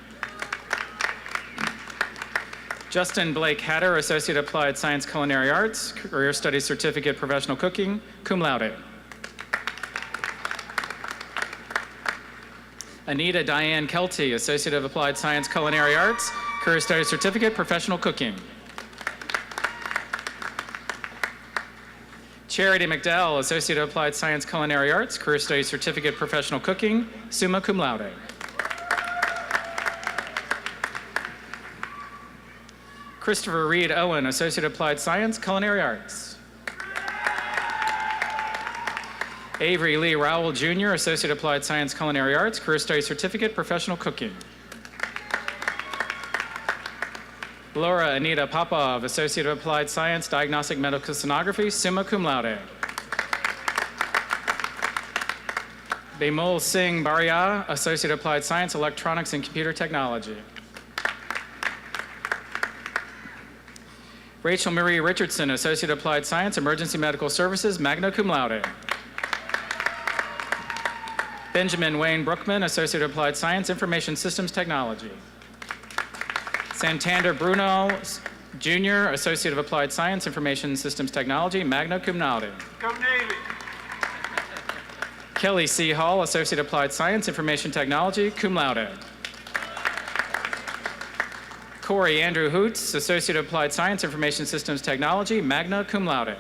Justin Blake Hatter, Associate of Applied Science, Culinary Arts, Career Studies Certificate, Professional Cooking, cum laude. Anita Diane Kelty, Associate of Applied Science, Culinary Arts, Career Studies Certificate, Professional Cooking. Charity McDowell, Associate of Applied Science, Culinary Arts, Career Studies Certificate, Professional Cooking, summa cum laude. Christopher Reed Owen, Associate of Applied Science, Culinary Arts. Avery Lee Rowell Jr., Associate of Applied Science, Culinary Arts, Career Studies Certificate, Professional Cooking. Laura Anita Popov, Associate of Applied Science, Diagnostic Medical Sonography, summa cum laude. Bimol Singh Baria, Associate of Applied Science, Electronics and Computer Technology. Rachel Marie Richardson, Associate of Applied Science, Emergency Medical Services, magna cum laude. Benjamin Wayne Brookman, Associate of Applied Science, Information Systems Technology. Santander Bruno Jr., Associate of Applied Science, Information Systems Technology, magna cum laude. Come Navy. Kelly C. Hall, Associate of Applied Science, Information Technology, cum laude. Corey Andrew Hoots, Associate of Applied Science, Information Systems Technology, magna cum laude.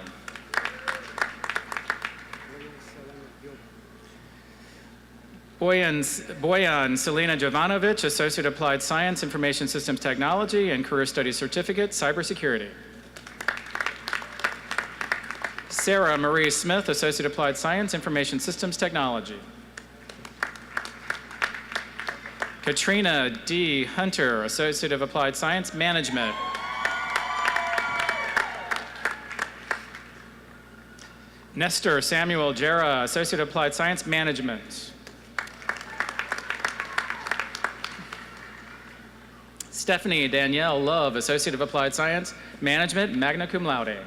Boyan Selena Jovanovic, Associate of Applied Science, Information Systems Technology, and Career Studies Certificate, Cybersecurity. Sarah Marie Smith, Associate of Applied Science, Information Systems Technology. Katrina D. Hunter, Associate of Applied Science, Management. Nestor Samuel Jera, Associate of Applied Science, Management. Stephanie Danielle Love, Associate of Applied Science, Management, magna cum laude.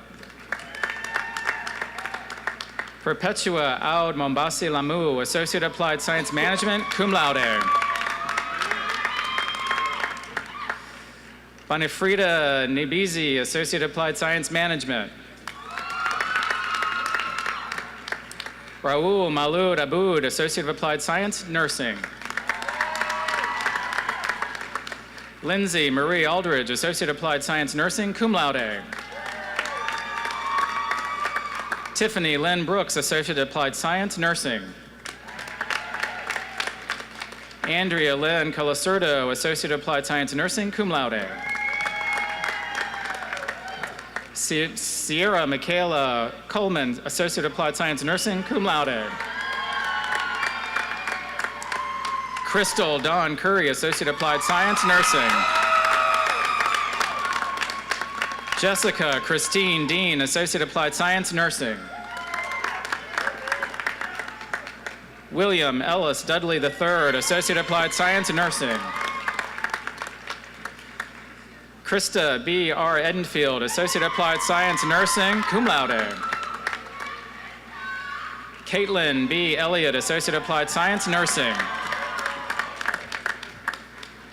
Perpetua Aud Mombasi Lamu, Associate of Applied Science, Management, cum laude. Bonifrida Nibizi, Associate of Applied Science, Management. Raul Malud Aboud, Associate of Applied Science, Nursing. Lindsay Marie Aldridge, Associate of Applied Science, Nursing, cum laude. Tiffany Lynn Brooks, Associate of Applied Science, Nursing. Andrea Lynn Colasurdo, Associate of Applied Science, Nursing, cum laude. Sierra Michaela Coleman, Associate of Applied Science, Nursing, cum laude. Crystal Dawn Curry, Associate of Applied Science, Nursing. Jessica Christine Dean, Associate of Applied Science, Nursing. William Ellis Dudley III, Associate of Applied Science, Nursing. Krista B. R. Edenfield, Associate of Applied Science, Nursing, cum laude. Caitlin B. Elliott, Associate of Applied Science, Nursing.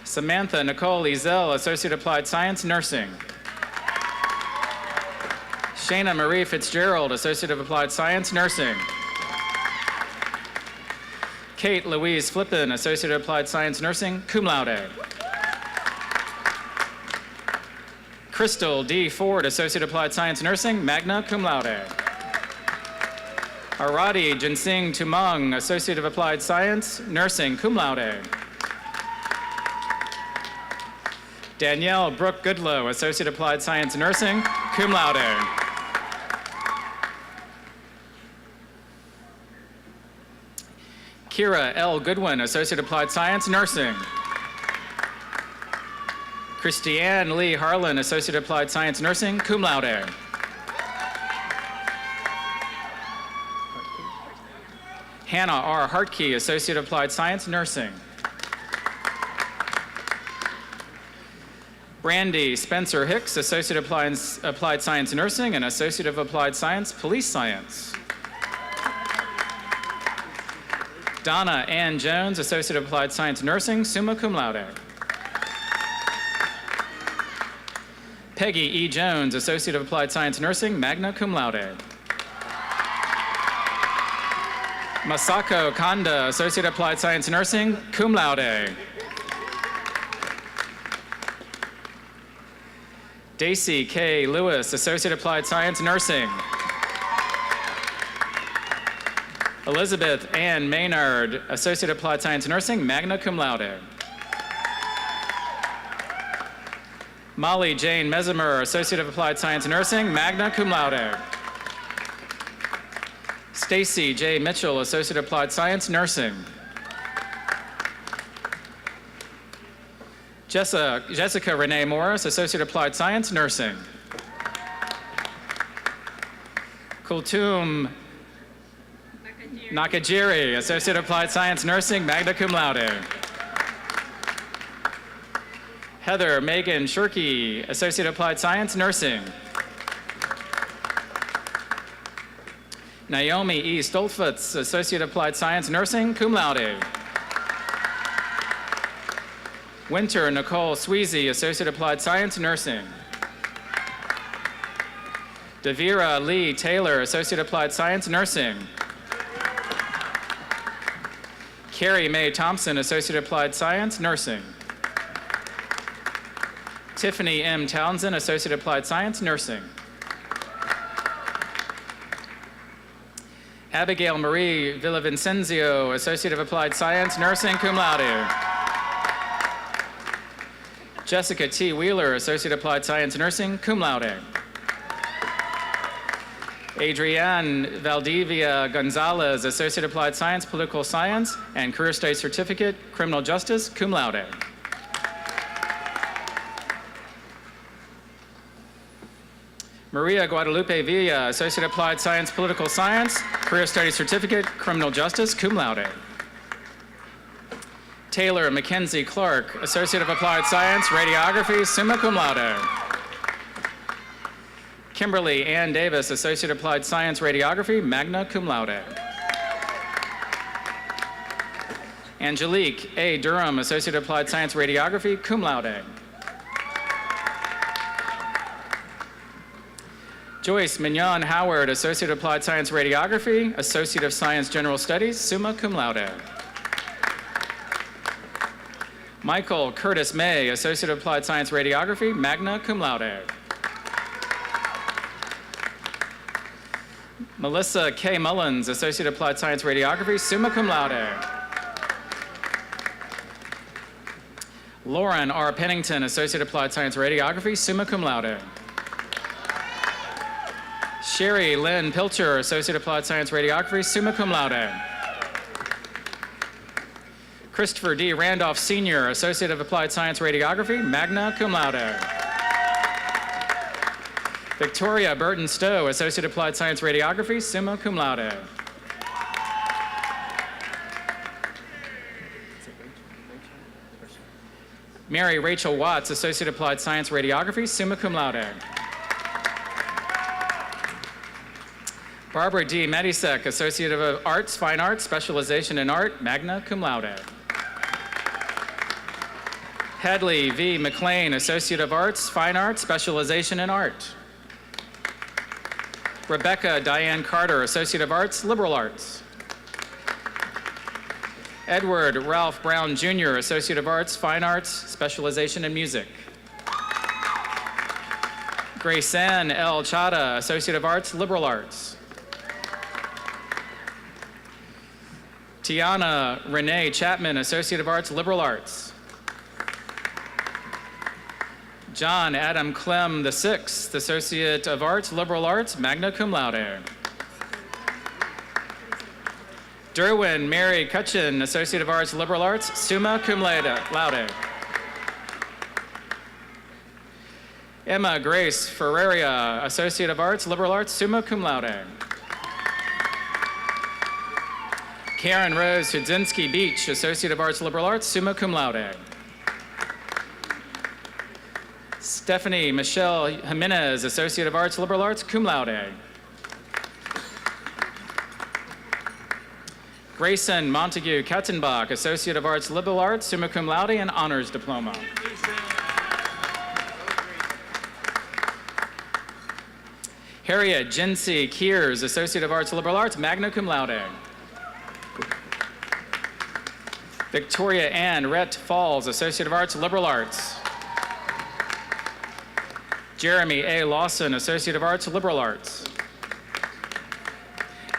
Samantha Nicole Ezel, Associate of Applied Science, Nursing. Shayna Marie Fitzgerald, Associate of Applied Science, Nursing. Kate Louise Flippin, Associate of Applied Science, Nursing, cum laude. Crystal D. Ford, Associate of Applied Science, Nursing, magna cum laude. Arati Jinsing Tumang, Associate of Applied Science, Nursing, cum laude. Danielle Brooke Goodlow, Associate of Applied Science, Nursing, cum laude. Kira L. Goodwin, Associate of Applied Science, Nursing. Christiane Lee Harlan, Associate of Applied Science, Nursing, cum laude. Hannah R. Hartkey, Associate of Applied Science, Nursing. Brandy Spencer Hicks, Associate of Applied Science, Nursing, and Associate of Applied Science, Police Science. Donna Ann Jones, Associate of Applied Science, Nursing, summa cum laude. Peggy E. Jones, Associate of Applied Science, Nursing, magna cum laude. Masako Kanda, Associate of Applied Science, Nursing, cum laude. Daisy K. Lewis, Associate of Applied Science, Nursing. Elizabeth Ann Maynard, Associate of Applied Science, Nursing, magna cum laude. Molly Jane Mesimer, Associate of Applied Science, Nursing, magna cum laude. Stacy J. Mitchell, Associate of Applied Science, Nursing. Jessica Renee Morris, Associate of Applied Science, Nursing. Kultum Nakajiri, Associate of Applied Science, Nursing, magna cum laude. Heather Megan Shirky, Associate of Applied Science, Nursing. Naomi E. Stolfitz, Associate of Applied Science, Nursing, cum laude. Winter Nicole Sweezy, Associate of Applied Science, Nursing. Devira Lee Taylor, Associate of Applied Science, Nursing. Carrie Mae Thompson, Associate of Applied Science, Nursing. Tiffany M. Townsend, Associate of Applied Science, Nursing. Abigail Marie Villavicencio, Associate of Applied Science, Nursing, cum laude. Jessica T. Wheeler, Associate of Applied Science, Nursing, cum laude. Adrienne Valdivia Gonzalez, Associate of Applied Science, Political Science, and Career Studies Certificate, Criminal Justice, cum laude. Maria Guadalupe Villa, Associate of Applied Science, Political Science, Career Studies Certificate, Criminal Justice, cum laude. Taylor Mackenzie Clark, Associate of Applied Science, Radiography, summa cum laude. Kimberly Ann Davis, Associate of Applied Science, Radiography, magna cum laude. Angelique A. Durham, Associate of Applied Science, Radiography, cum laude. Joyce Mignon Howard, Associate of Applied Science Radiography, Associate of Science General Studies, summa cum laude. Michael Curtis May, Associate of Applied Science Radiography, magna cum laude. Melissa K. Mullins, Associate of Applied Science Radiography, summa cum laude. Lauren R. Pennington, Associate of Applied Science Radiography, summa cum laude. Sherry Lynn Pilcher, Associate of Applied Science Radiography, summa cum laude. Christopher D. Randolph Sr., Associate of Applied Science Radiography, magna cum laude. Victoria Burton Stowe, Associate of Applied Science Radiography, summa cum laude. Mary Rachel Watts, Associate of Applied Science Radiography, summa cum laude. Barbara D. Medisek, Associate of Arts, Fine Arts, Specialization in Art, magna cum laude. Hadley V. McLean, Associate of Arts, Fine Arts, Specialization in Art. Rebecca Diane Carter, Associate of Arts, Liberal Arts. Edward Ralph Brown Jr., Associate of Arts, Fine Arts, Specialization in Music. Grayson L. Chada, Associate of Arts, Liberal Arts. Tiana Renee Chapman, Associate of Arts, Liberal Arts. John Adam Clem VI, Associate of Arts, Liberal Arts, magna cum laude. Derwin Mary Cutchin, Associate of Arts, Liberal Arts, summa cum laude. Emma Grace Ferreria, Associate of Arts, Liberal Arts, summa cum laude. Karen Rose Hudzinski Beach, Associate of Arts, Liberal Arts, summa cum laude. Stephanie Michelle Jimenez, Associate of Arts, Liberal Arts, cum laude. Grayson Montague Katzenbach, Associate of Arts, Liberal Arts, summa cum laude, and honors diploma. Harriet Jinsey Keers, Associate of Arts, Liberal Arts, magna cum laude. Victoria Ann Rhett Falls, Associate of Arts, Liberal Arts. Jeremy A. Lawson, Associate of Arts, Liberal Arts.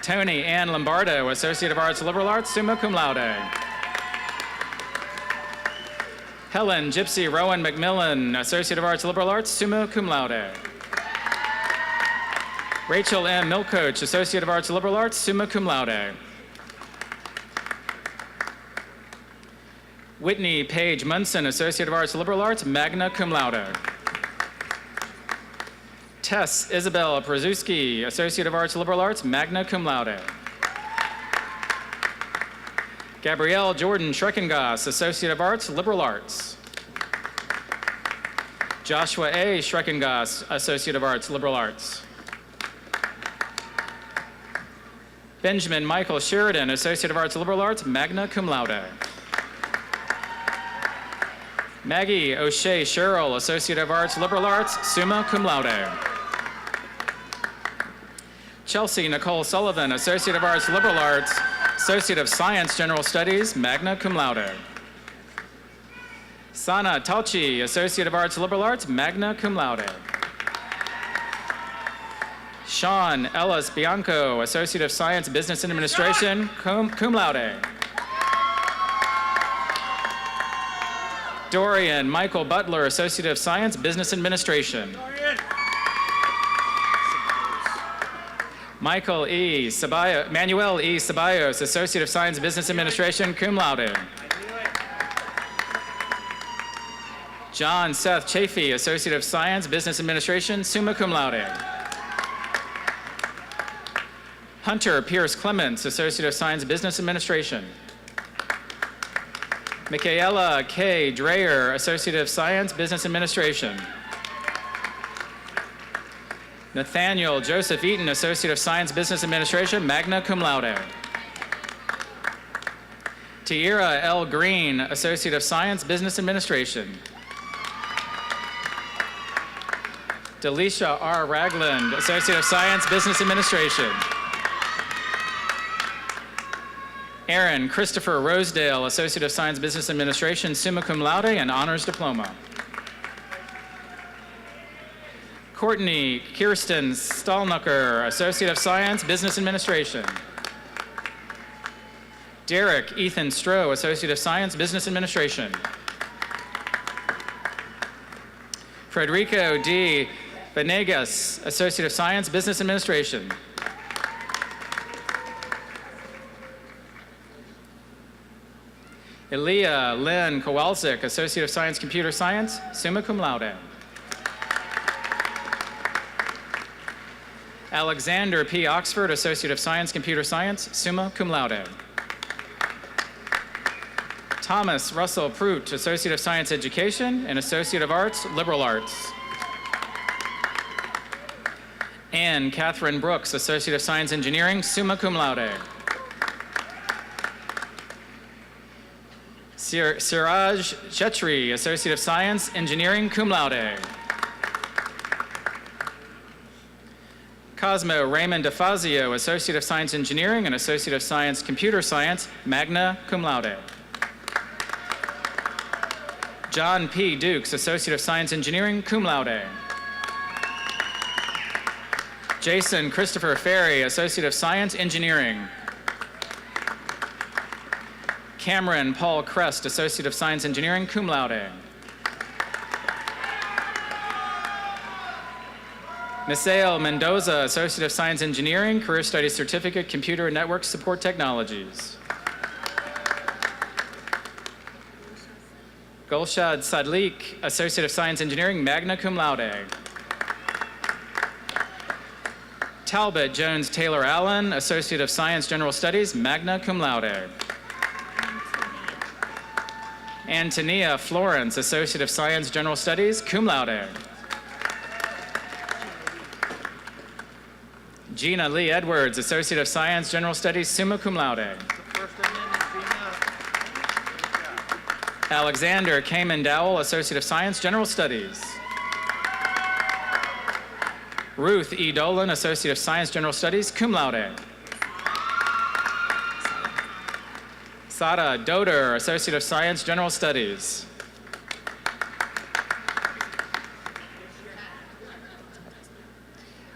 Tony Ann Lombardo, Associate of Arts, Liberal Arts, summa cum laude. Helen Gypsy Rowan McMillan, Associate of Arts, Liberal Arts, summa cum laude. Rachel M. Milcoach, Associate of Arts, Liberal Arts, summa cum laude. Whitney Page Munson, Associate of Arts, Liberal Arts, magna cum laude. Tess Isabel Prozewski, Associate of Arts, Liberal Arts, magna cum laude. Gabrielle Jordan Schreckengoss, Associate of Arts, Liberal Arts. Joshua A. Schreckengoss, Associate of Arts, Liberal Arts. Benjamin Michael Sheridan, Associate of Arts, Liberal Arts, magna cum laude. Maggie O'Shea Sherrill, Associate of Arts, Liberal Arts, summa cum laude. Chelsea Nicole Sullivan, Associate of Arts, Liberal Arts, Associate of Science, General Studies, magna cum laude. Sana Tauchi, Associate of Arts, Liberal Arts, magna cum laude. Sean Ellis Bianco, Associate of Science, Business and Administration, cum laude. Dorian Michael Butler, Associate of Science, Business Administration. Manuel E. Ceballos, Associate of Science, Business Administration, cum laude. John Seth Chafee, Associate of Science, Business Administration, summa cum laude. Hunter Pierce Clements, Associate of Science, Business Administration. Michaela K. Dreyer, Associate of Science, Business Administration. Nathaniel Joseph Eaton, Associate of Science, Business Administration, magna cum laude. Tiara L. Green, Associate of Science, Business Administration. Delisha R. Ragland, Associate of Science, Business Administration. Aaron Christopher Rosedale, Associate of Science, Business Administration, summa cum laude and honors diploma. Courtney Kirsten Stallnucker, Associate of Science, Business Administration. Derek Ethan Stroh, Associate of Science, Business Administration. Frederico D. Venegas, Associate of Science, Business Administration. Elia Lynn Kowalczyk, Associate of Science, Computer Science, summa cum laude. Alexander P. Oxford, Associate of Science, Computer Science, summa cum laude. Thomas Russell Prout, Associate of Science, Education, and Associate of Arts, Liberal Arts. Anne Catherine Brooks, Associate of Science, Engineering, summa cum laude. Siraj Chetri, Associate of Science, Engineering, cum laude. Cosmo Raymond DeFazio, Associate of Science, Engineering, and Associate of Science, Computer Science, magna cum laude. John P. Dukes, Associate of Science, Engineering, cum laude. Jason Christopher Ferry, Associate of Science, Engineering. Cameron Paul Crest, Associate of Science, Engineering, cum laude. Misael Mendoza, Associate of Science, Engineering, Career Studies Certificate, Computer and Network Support Technologies. Gulshad Sadlik, Associate of Science, Engineering, magna cum laude. Talbot Jones Taylor Allen, Associate of Science, General Studies, magna cum laude. Antonia Florence, Associate of Science, General Studies, cum laude. Gina Lee Edwards, Associate of Science, General Studies, summa cum laude. Alexander Kamen Dowell, Associate of Science, General Studies. Ruth E. Dolan, Associate of Science, General Studies, cum laude. Sara Doder, Associate of Science, General Studies.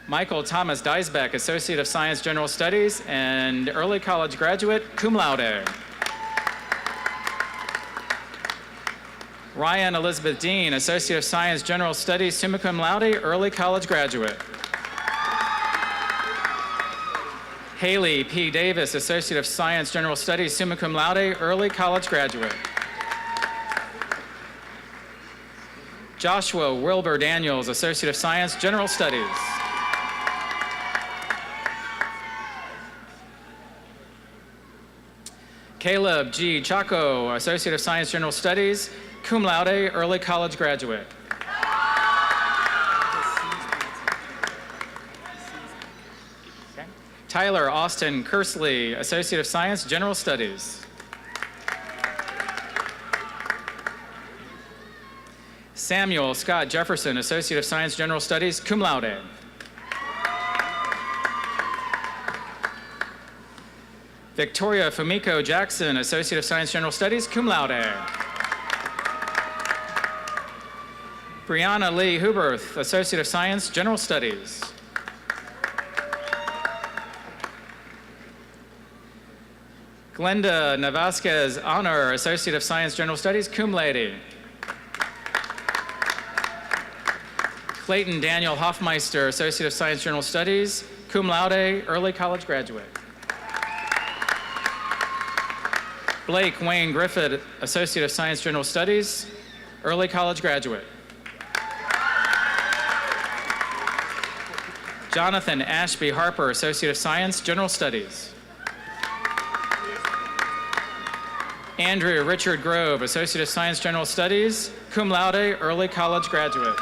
Michael Thomas Deisbeck, Associate of Science, General Studies, and early college graduate, cum laude. Ryan Elizabeth Dean, Associate of Science, General Studies, summa cum laude, early college graduate. Haley P. Davis, Associate of Science, General Studies, summa cum laude, early college graduate. Joshua Wilbur Daniels, Associate of Science, General Studies. Caleb G. Chaco, Associate of Science, General Studies, cum laude, early college graduate. Tyler Austin Kersley, Associate of Science, General Studies. Samuel Scott Jefferson, Associate of Science, General Studies, cum laude. Victoria Fumiko Jackson, Associate of Science, General Studies, cum laude. Brianna Lee Huberth, Associate of Science, General Studies. Glenda Navasquez Honor, Associate of Science, General Studies, cum laude. Clayton Daniel Hoffmeister, Associate of Science, General Studies, cum laude, early college graduate. Blake Wayne Griffith, Associate of Science, General Studies, early college graduate. Jonathan Ashby Harper, Associate of Science, General Studies. Andrea Richard Grove, Associate of Science, General Studies, cum laude, early college graduate.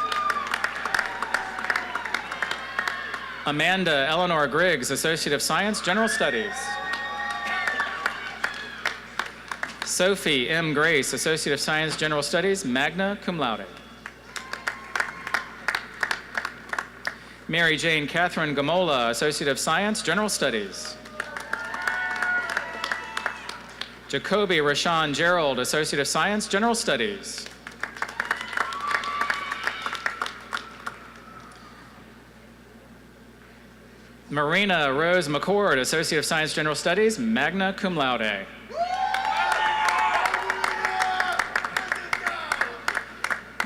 Amanda Eleanor Griggs, Associate of Science, General Studies. Sophie M. Grace, Associate of Science, General Studies, magna cum laude. Mary Jane Catherine Gamola, Associate of Science, General Studies. Jacoby Rashawn Gerald, Associate of Science, General Studies. Marina Rose McCord, Associate of Science, General Studies, magna cum laude.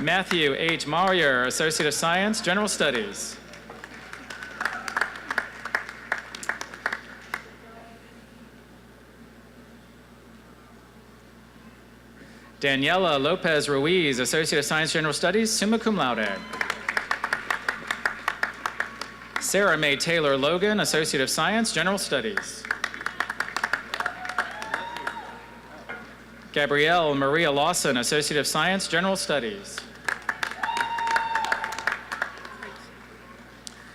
Matthew H. Marier, Associate of Science, General Studies. Daniela Lopez Ruiz, Associate of Science, General Studies, summa cum laude. Sarah Mae Taylor Logan, Associate of Science, General Studies. Gabrielle Maria Lawson, Associate of Science, General Studies.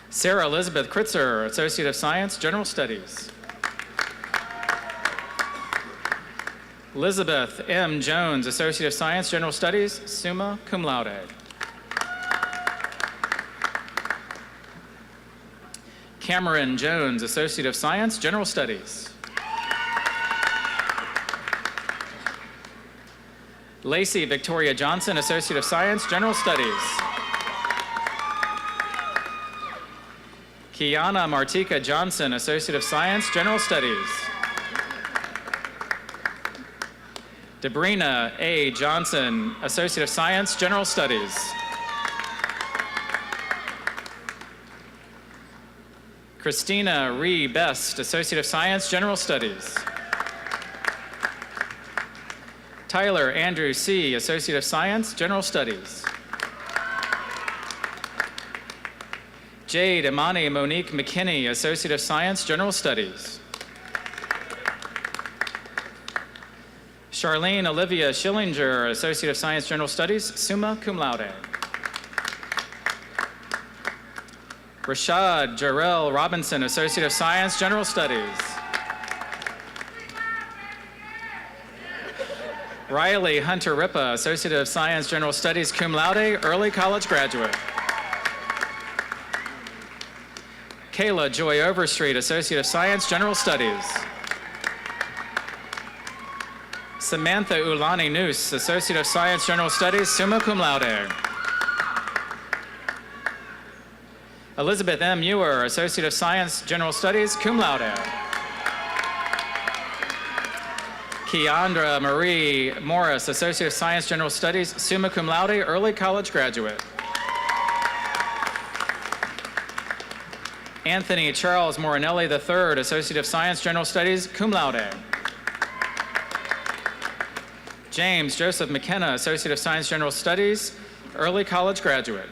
Sarah Elizabeth Kritzer, Associate of Science, General Studies. Elizabeth M. Jones, Associate of Science, General Studies, summa cum laude. Cameron Jones, Associate of Science, General Studies. Lacey Victoria Johnson, Associate of Science, General Studies. Kiana Martika Johnson, Associate of Science, General Studies. Debrina A. Johnson, Associate of Science, General Studies. Christina Ree Best, Associate of Science, General Studies. Tyler Andrew C., Associate of Science, General Studies. Jade Imani Monique McKinney, Associate of Science, General Studies. Charlene Olivia Schillinger, Associate of Science, General Studies, summa cum laude. Rashad Jarrell Robinson, Associate of Science, General Studies. Riley Hunter Ripa, Associate of Science, General Studies, cum laude, early college graduate. Kayla Joy Overstreet, Associate of Science, General Studies. Samantha Ulani Noose, Associate of Science, General Studies, summa cum laude. Elizabeth M. Ewer, Associate of Science, General Studies, cum laude. Keandra Marie Morris, Associate of Science, General Studies, summa cum laude, early college graduate. Anthony Charles Morinelli III, Associate of Science, General Studies, cum laude. James Joseph McKenna, Associate of Science, General Studies, early college graduate.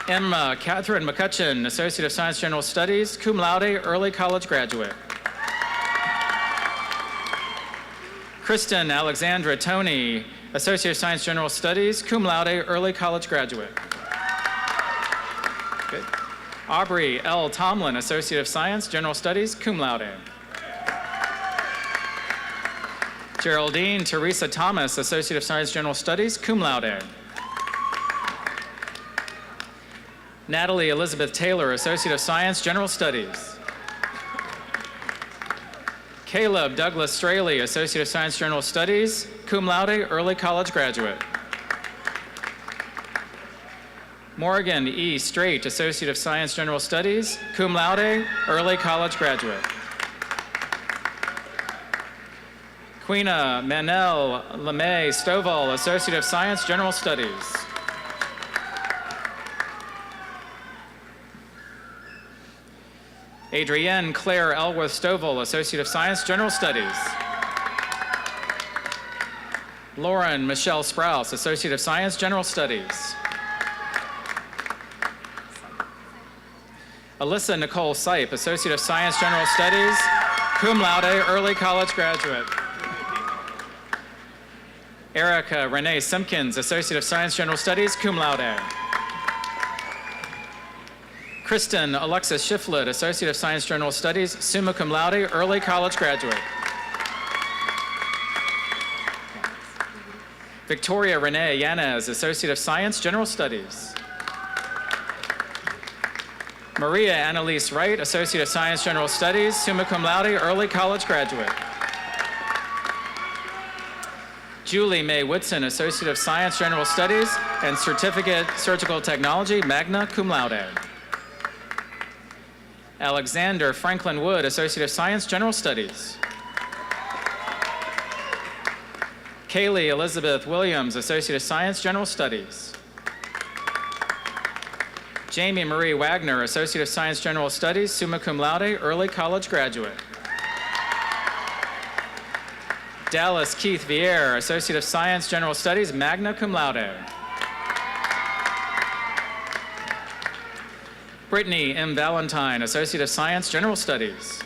Emma Catherine McCutcheon, Associate of Science, General Studies, cum laude, early college graduate. Kristen Alexandra Toney, Associate of Science, General Studies, cum laude, early college graduate. Good. Aubrey L. Tomlin, Associate of Science, General Studies, cum laude. Geraldine Teresa Thomas, Associate of Science, General Studies, cum laude. Natalie Elizabeth Taylor, Associate of Science, General Studies. Caleb Douglas Straley, Associate of Science, General Studies, cum laude, early college graduate. Morgan E. Straight, Associate of Science, General Studies, cum laude, early college graduate. Quina Manel LeMay Stovall, Associate of Science, General Studies. Adrienne Claire Elworth Stovall, Associate of Science, General Studies. Lauren Michelle Sprouse, Associate of Science, General Studies. Alyssa Nicole Sipe, Associate of Science, General Studies, cum laude, early college graduate. Erica Renee Simpkins, Associate of Science, General Studies, cum laude. Kristen Alexis Shiflett, Associate of Science, General Studies, summa cum laude, early college graduate. Victoria Renee Yanez, Associate of Science, General Studies. Maria Annalise Wright, Associate of Science, General Studies, summa cum laude, early college graduate. Julie Mae Whitson, Associate of Science, General Studies, and Certificate Surgical Technology, magna cum laude. Alexander Franklin Wood, Associate of Science, General Studies. Kaylee Elizabeth Williams, Associate of Science, General Studies. Jamie Marie Wagner, Associate of Science, General Studies, summa cum laude, early college graduate. Dallas Keith Vieira, Associate of Science, General Studies, magna cum laude. Brittany M. Valentine, Associate of Science, General Studies.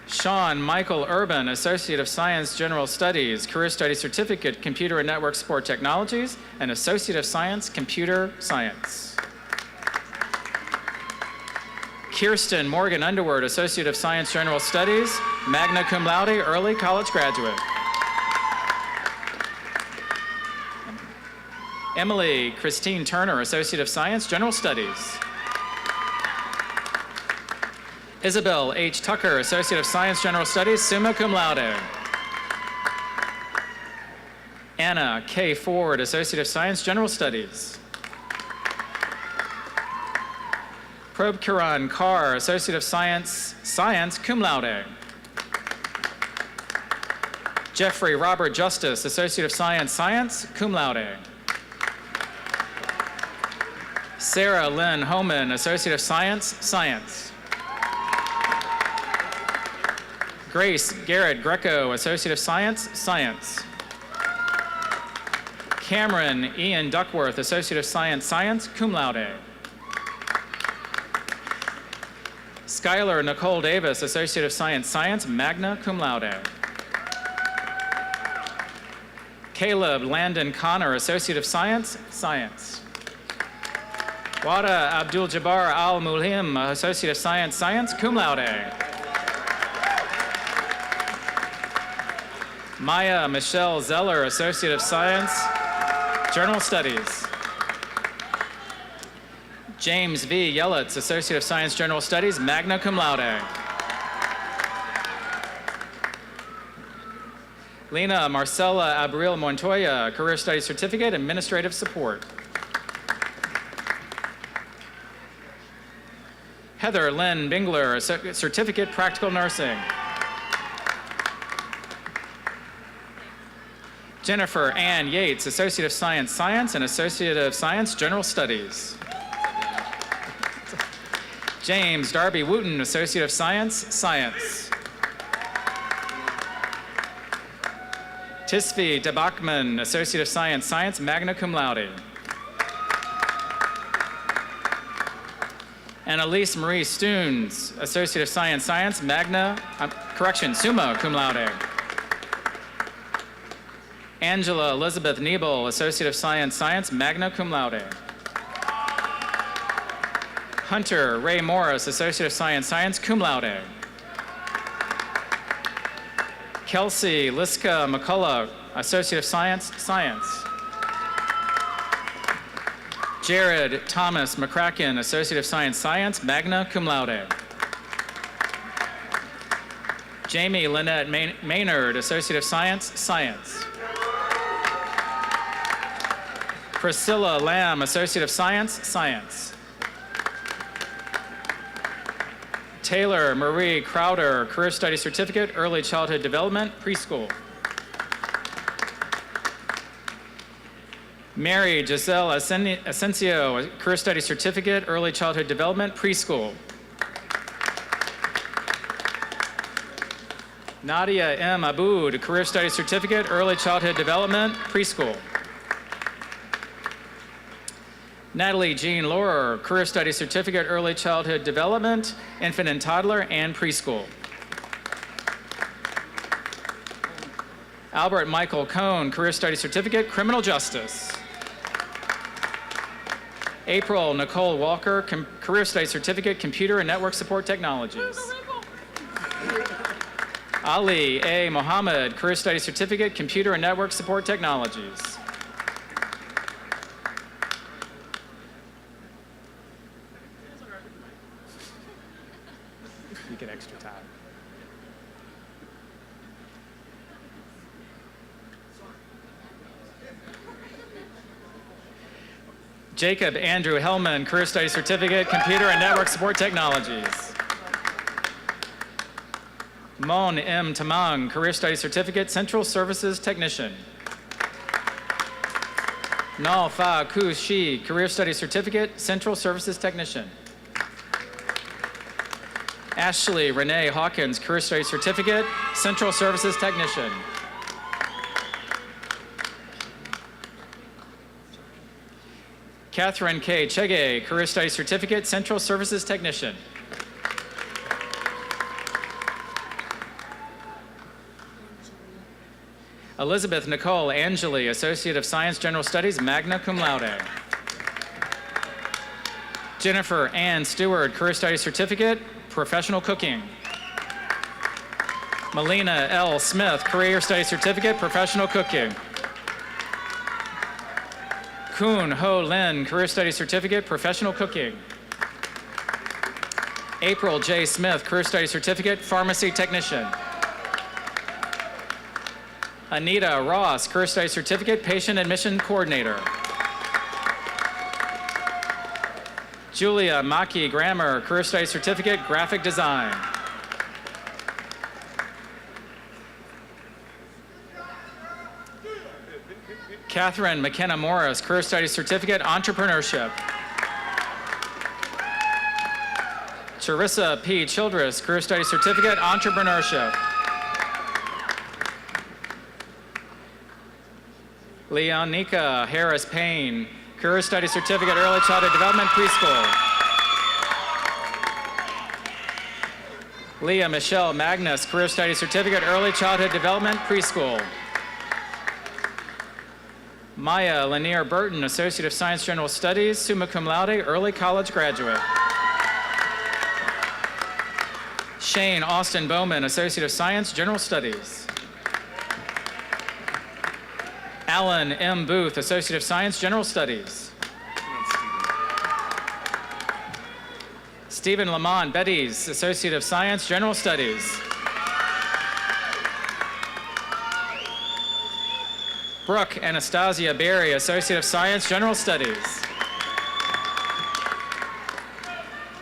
Sean Michael Urban, Associate of Science, General Studies, Career Studies Certificate, Computer and Network Support Technologies, and Associate of Science, Computer Science. Kirsten Morgan Underwood, Associate of Science, General Studies, magna cum laude, early college graduate. Emily Christine Turner, Associate of Science, General Studies. Isabel H. Tucker, Associate of Science, General Studies, summa cum laude. Anna K. Ford, Associate of Science, General Studies. Prabkaran Kaur, Associate of Science, cum laude. Jeffrey Robert Justice, Associate of Science, cum laude. Sarah Lynn Homan, Associate of Science. Grace Garrett Greco, Associate of Science. Cameron Ian Duckworth, Associate of Science, cum laude. Skylar Nicole Davis, Associate of Science, magna cum laude. Caleb Landon Connor, Associate of Science. Wada Abdul Jabbar Al Mulhim, Associate of Science, cum laude. Maya Michelle Zeller, Associate of Science, General Studies. James V. Yelitz, Associate of Science, General Studies, magna cum laude. Lena Marcella Abril Montoya, Career Studies Certificate, Administrative Support. Heather Lynn Bingler, Certificate, Practical Nursing. Jennifer Ann Yates, Associate of Science, and Associate of Science, General Studies. James Darby Wooten, Associate of Science. Tisfi Debachman, Associate of Science, magna cum laude. Annalise Marie Stoons, Associate of Science, summa cum laude. Angela Elizabeth Niebel, Associate of Science, magna cum laude. Hunter Ray Morris, Associate of Science, cum laude. Kelsey Liska McCullough, Associate of Science. Jared Thomas McCracken, Associate of Science, magna cum laude. Jamie Lynette Maynard, Associate of Science. Priscilla Lamb, Associate of Science. Taylor Marie Crowder, Career Studies Certificate, Early Childhood Development, Preschool. Mary Giselle Asensio, Career Studies Certificate, Early Childhood Development, Preschool. Nadia M. Aboud, Career Studies Certificate, Early Childhood Development, Preschool. Natalie Jean Laurer, Career Studies Certificate, Early Childhood Development, Infant and Toddler, and Preschool. Albert Michael Cohn, Career Studies Certificate, Criminal Justice. April Nicole Walker, Career Studies Certificate, Computer and Network Support Technologies. Ali A. Mohammed, Career Studies Certificate, Computer and Network Support Technologies. You get extra time. Jacob Andrew Hellman, Career Study Certificate, Computer and Network Support Technologies. Mon M. Tamang, Career Study Certificate, Central Services Technician. Nal Fa Ku Shi, Career Study Certificate, Central Services Technician. Ashley Renee Hawkins, Career Study Certificate, Central Services Technician. Catherine K. Chege, Career Study Certificate, Central Services Technician. Elizabeth Nicole Angeli, Associate of Science General Studies, magna cum laude. Jennifer Ann Stewart, Career Study Certificate, Professional Cooking. Melina L. Smith, Career Study Certificate, Professional Cooking. Kuhn Ho Lin, Career Study Certificate, Professional Cooking. April J. Smith, Career Study Certificate, Pharmacy Technician. Anita Ross, Career Study Certificate, Patient Admission Coordinator. Julia Maki Grammer, Career Study Certificate, Graphic Design. Catherine McKenna Morris, Career Study Certificate, Entrepreneurship. Charissa P. Childress, Career Study Certificate, Entrepreneurship. Leonika Harris Payne, Career Study Certificate, Early Childhood Development, Preschool. Leah Michelle Magnus, Career Study Certificate, Early Childhood Development, Preschool. Maya Lanier Burton, Associate of Science General Studies, summa cum laude, Early College Graduate. Shane Austin Bowman, Associate of Science General Studies. Alan M. Booth, Associate of Science General Studies. Stephen Lamont Betties, Associate of Science General Studies. Brooke Anastasia Berry, Associate of Science General Studies.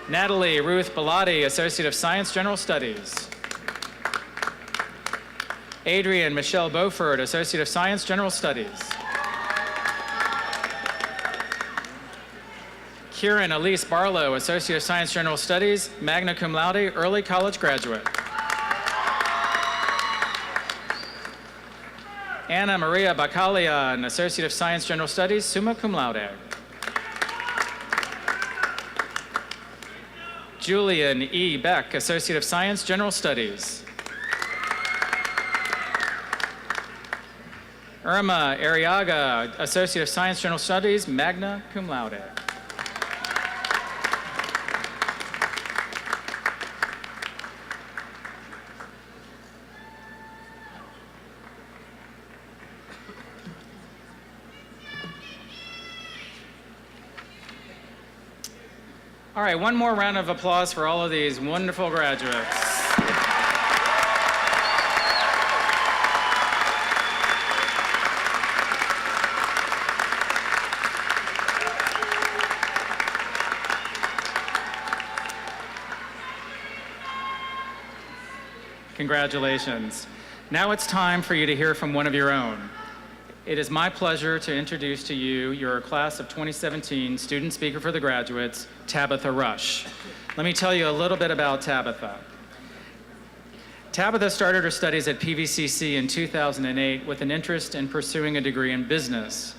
Natalie Ruth Bellotti, Associate of Science General Studies. Adrian Michelle Beaufort, Associate of Science General Studies. Kieran Elise Barlow, Associate of Science General Studies, magna cum laude, Early College Graduate. Anna Maria Bacalian, Associate of Science General Studies, summa cum laude. Julian E. Beck, Associate of Science General Studies. Irma Arriaga, Associate of Science General Studies, magna cum laude. All right, one more round of applause for all of these wonderful graduates. Congratulations. Now it's time for you to hear from one of your own. It is my pleasure to introduce to you your class of 2017 student speaker for the graduates, Tabitha Rush. Let me tell you a little bit about Tabitha. Tabitha started her studies at PVCC in 2008 with an interest in pursuing a degree in business.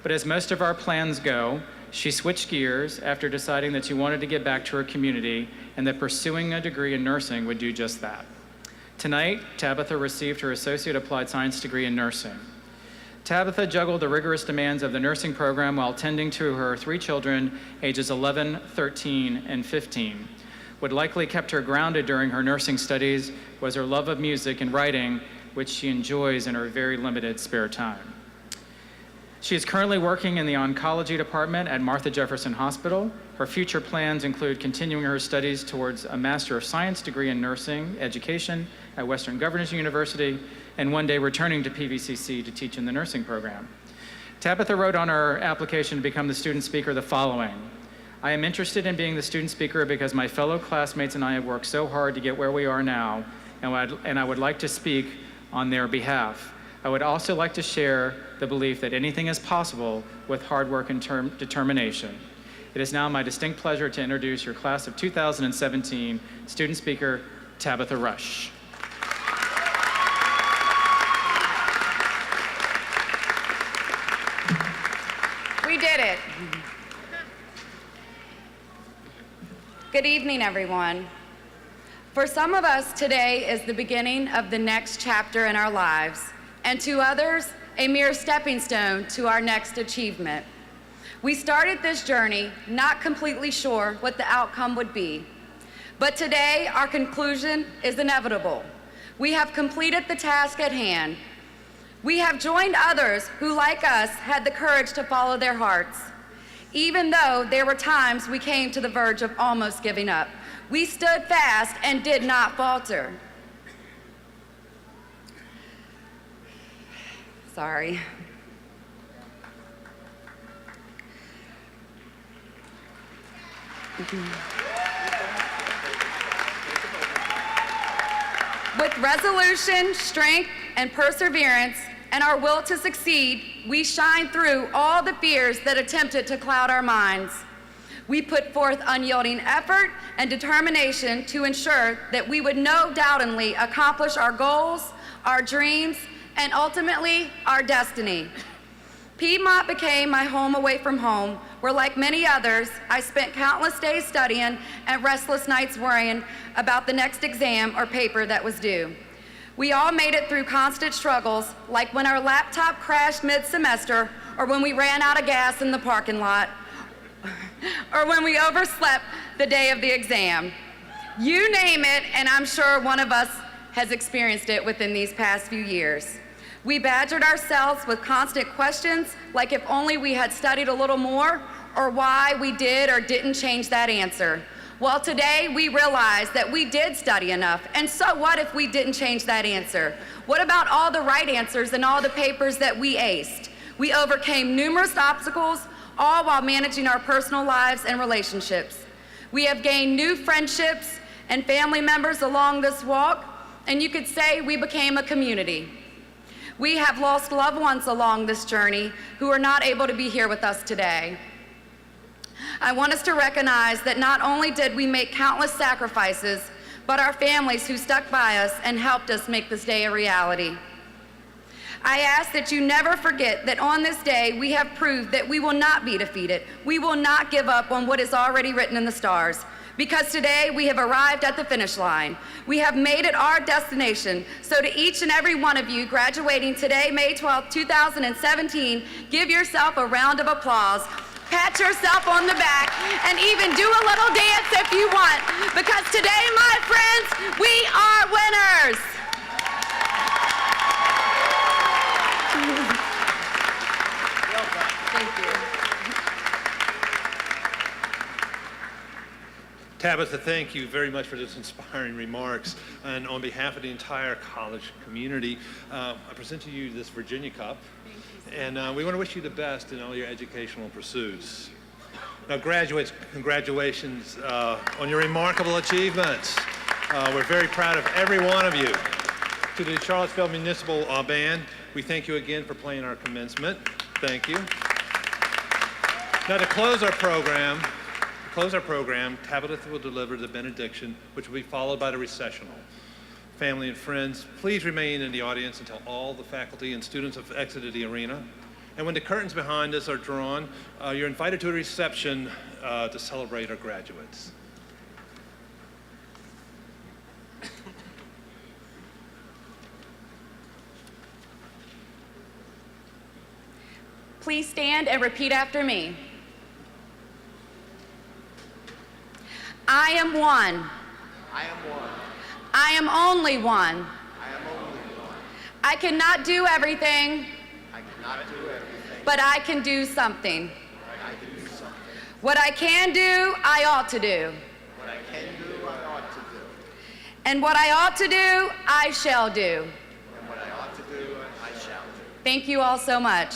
But as most of our plans go, she switched gears after deciding that she wanted to get back to her community and that pursuing a degree in nursing would do just that. Tonight, Tabitha received her Associate Applied Science degree in nursing. Tabitha juggled the rigorous demands of the nursing program while tending to her 3 children, ages 11, 13, and 15. What likely kept her grounded during her nursing studies was her love of music and writing, which she enjoys in her very limited spare time. She is currently working in the oncology department at Martha Jefferson Hospital. Her future plans include continuing her studies towards a Master of Science degree in nursing education at Western Governors University, and one day returning to PVCC to teach in the nursing program. Tabitha wrote on her application to become the student speaker the following: I am interested in being the student speaker because my fellow classmates and I have worked so hard to get where we are now, and I would like to speak on their behalf. I would also like to share the belief that anything is possible with hard work and determination. It is now my distinct pleasure to introduce your class of 2017 student speaker, Tabitha Rush. We did it. Good evening, everyone. For some of us, today is the beginning of the next chapter in our lives, and to others, a mere stepping stone to our next achievement. We started this journey not completely sure what the outcome would be, but today our conclusion is inevitable. We have completed the task at hand. We have joined others who, like us, had the courage to follow their hearts. Even though there were times we came to the verge of almost giving up, we stood fast and did not falter. Sorry. With resolution, strength, and perseverance, and our will to succeed, we shine through all the fears that attempted to cloud our minds. We put forth unyielding effort and determination to ensure that we would no doubtingly accomplish our goals, our dreams, and ultimately our destiny. Piedmont became my home away from home, where, like many others, I spent countless days studying and restless nights worrying about the next exam or paper that was due. We all made it through constant struggles, like when our laptop crashed mid-semester, or when we ran out of gas in the parking lot, or when we overslept the day of the exam. You name it, and I'm sure one of us has experienced it within these past few years. We badgered ourselves with constant questions, like if only we had studied a little more, or why we did or didn't change that answer. Well, today we realize that we did study enough, and so what if we didn't change that answer? What about all the right answers and all the papers that we aced? We overcame numerous obstacles, all while managing our personal lives and relationships. We have gained new friendships and family members along this walk, and you could say we became a community. We have lost loved ones along this journey who are not able to be here with us today. I want us to recognize that not only did we make countless sacrifices, but our families who stuck by us and helped us make this day a reality. I ask that you never forget that on this day we have proved that we will not be defeated. We will not give up on what is already written in the stars. Because today we have arrived at the finish line. We have made it our destination. So to each and every one of you graduating today, May 12, 2017, give yourself a round of applause. Pat yourself on the back and even do a little dance if you want. Because today, my friends, we are winners. Thank you. Tabitha, thank you very much for those inspiring remarks. And on behalf of the entire college community, I present to you this Virginia Cup. And we want to wish you the best in all your educational pursuits. Now, graduates, congratulations on your remarkable achievements. We're very proud of every one of you. To the Charlottesville Municipal Band, we thank you again for playing our commencement. Thank you. Now, to close our program, Tabitha will deliver the benediction, which will be followed by the recessional. Family and friends, please remain in the audience until all the faculty and students have exited the arena. And when the curtains behind us are drawn, you're invited to a reception to celebrate our graduates. Please stand and repeat after me. I am one. I am one. I am only one. I am only one. I cannot do everything. I cannot do everything. but I can do something. What I can do, I ought to do. What I can do, I ought to do. And what I ought to do, I shall do. And what I ought to do, I shall do. Thank you all so much.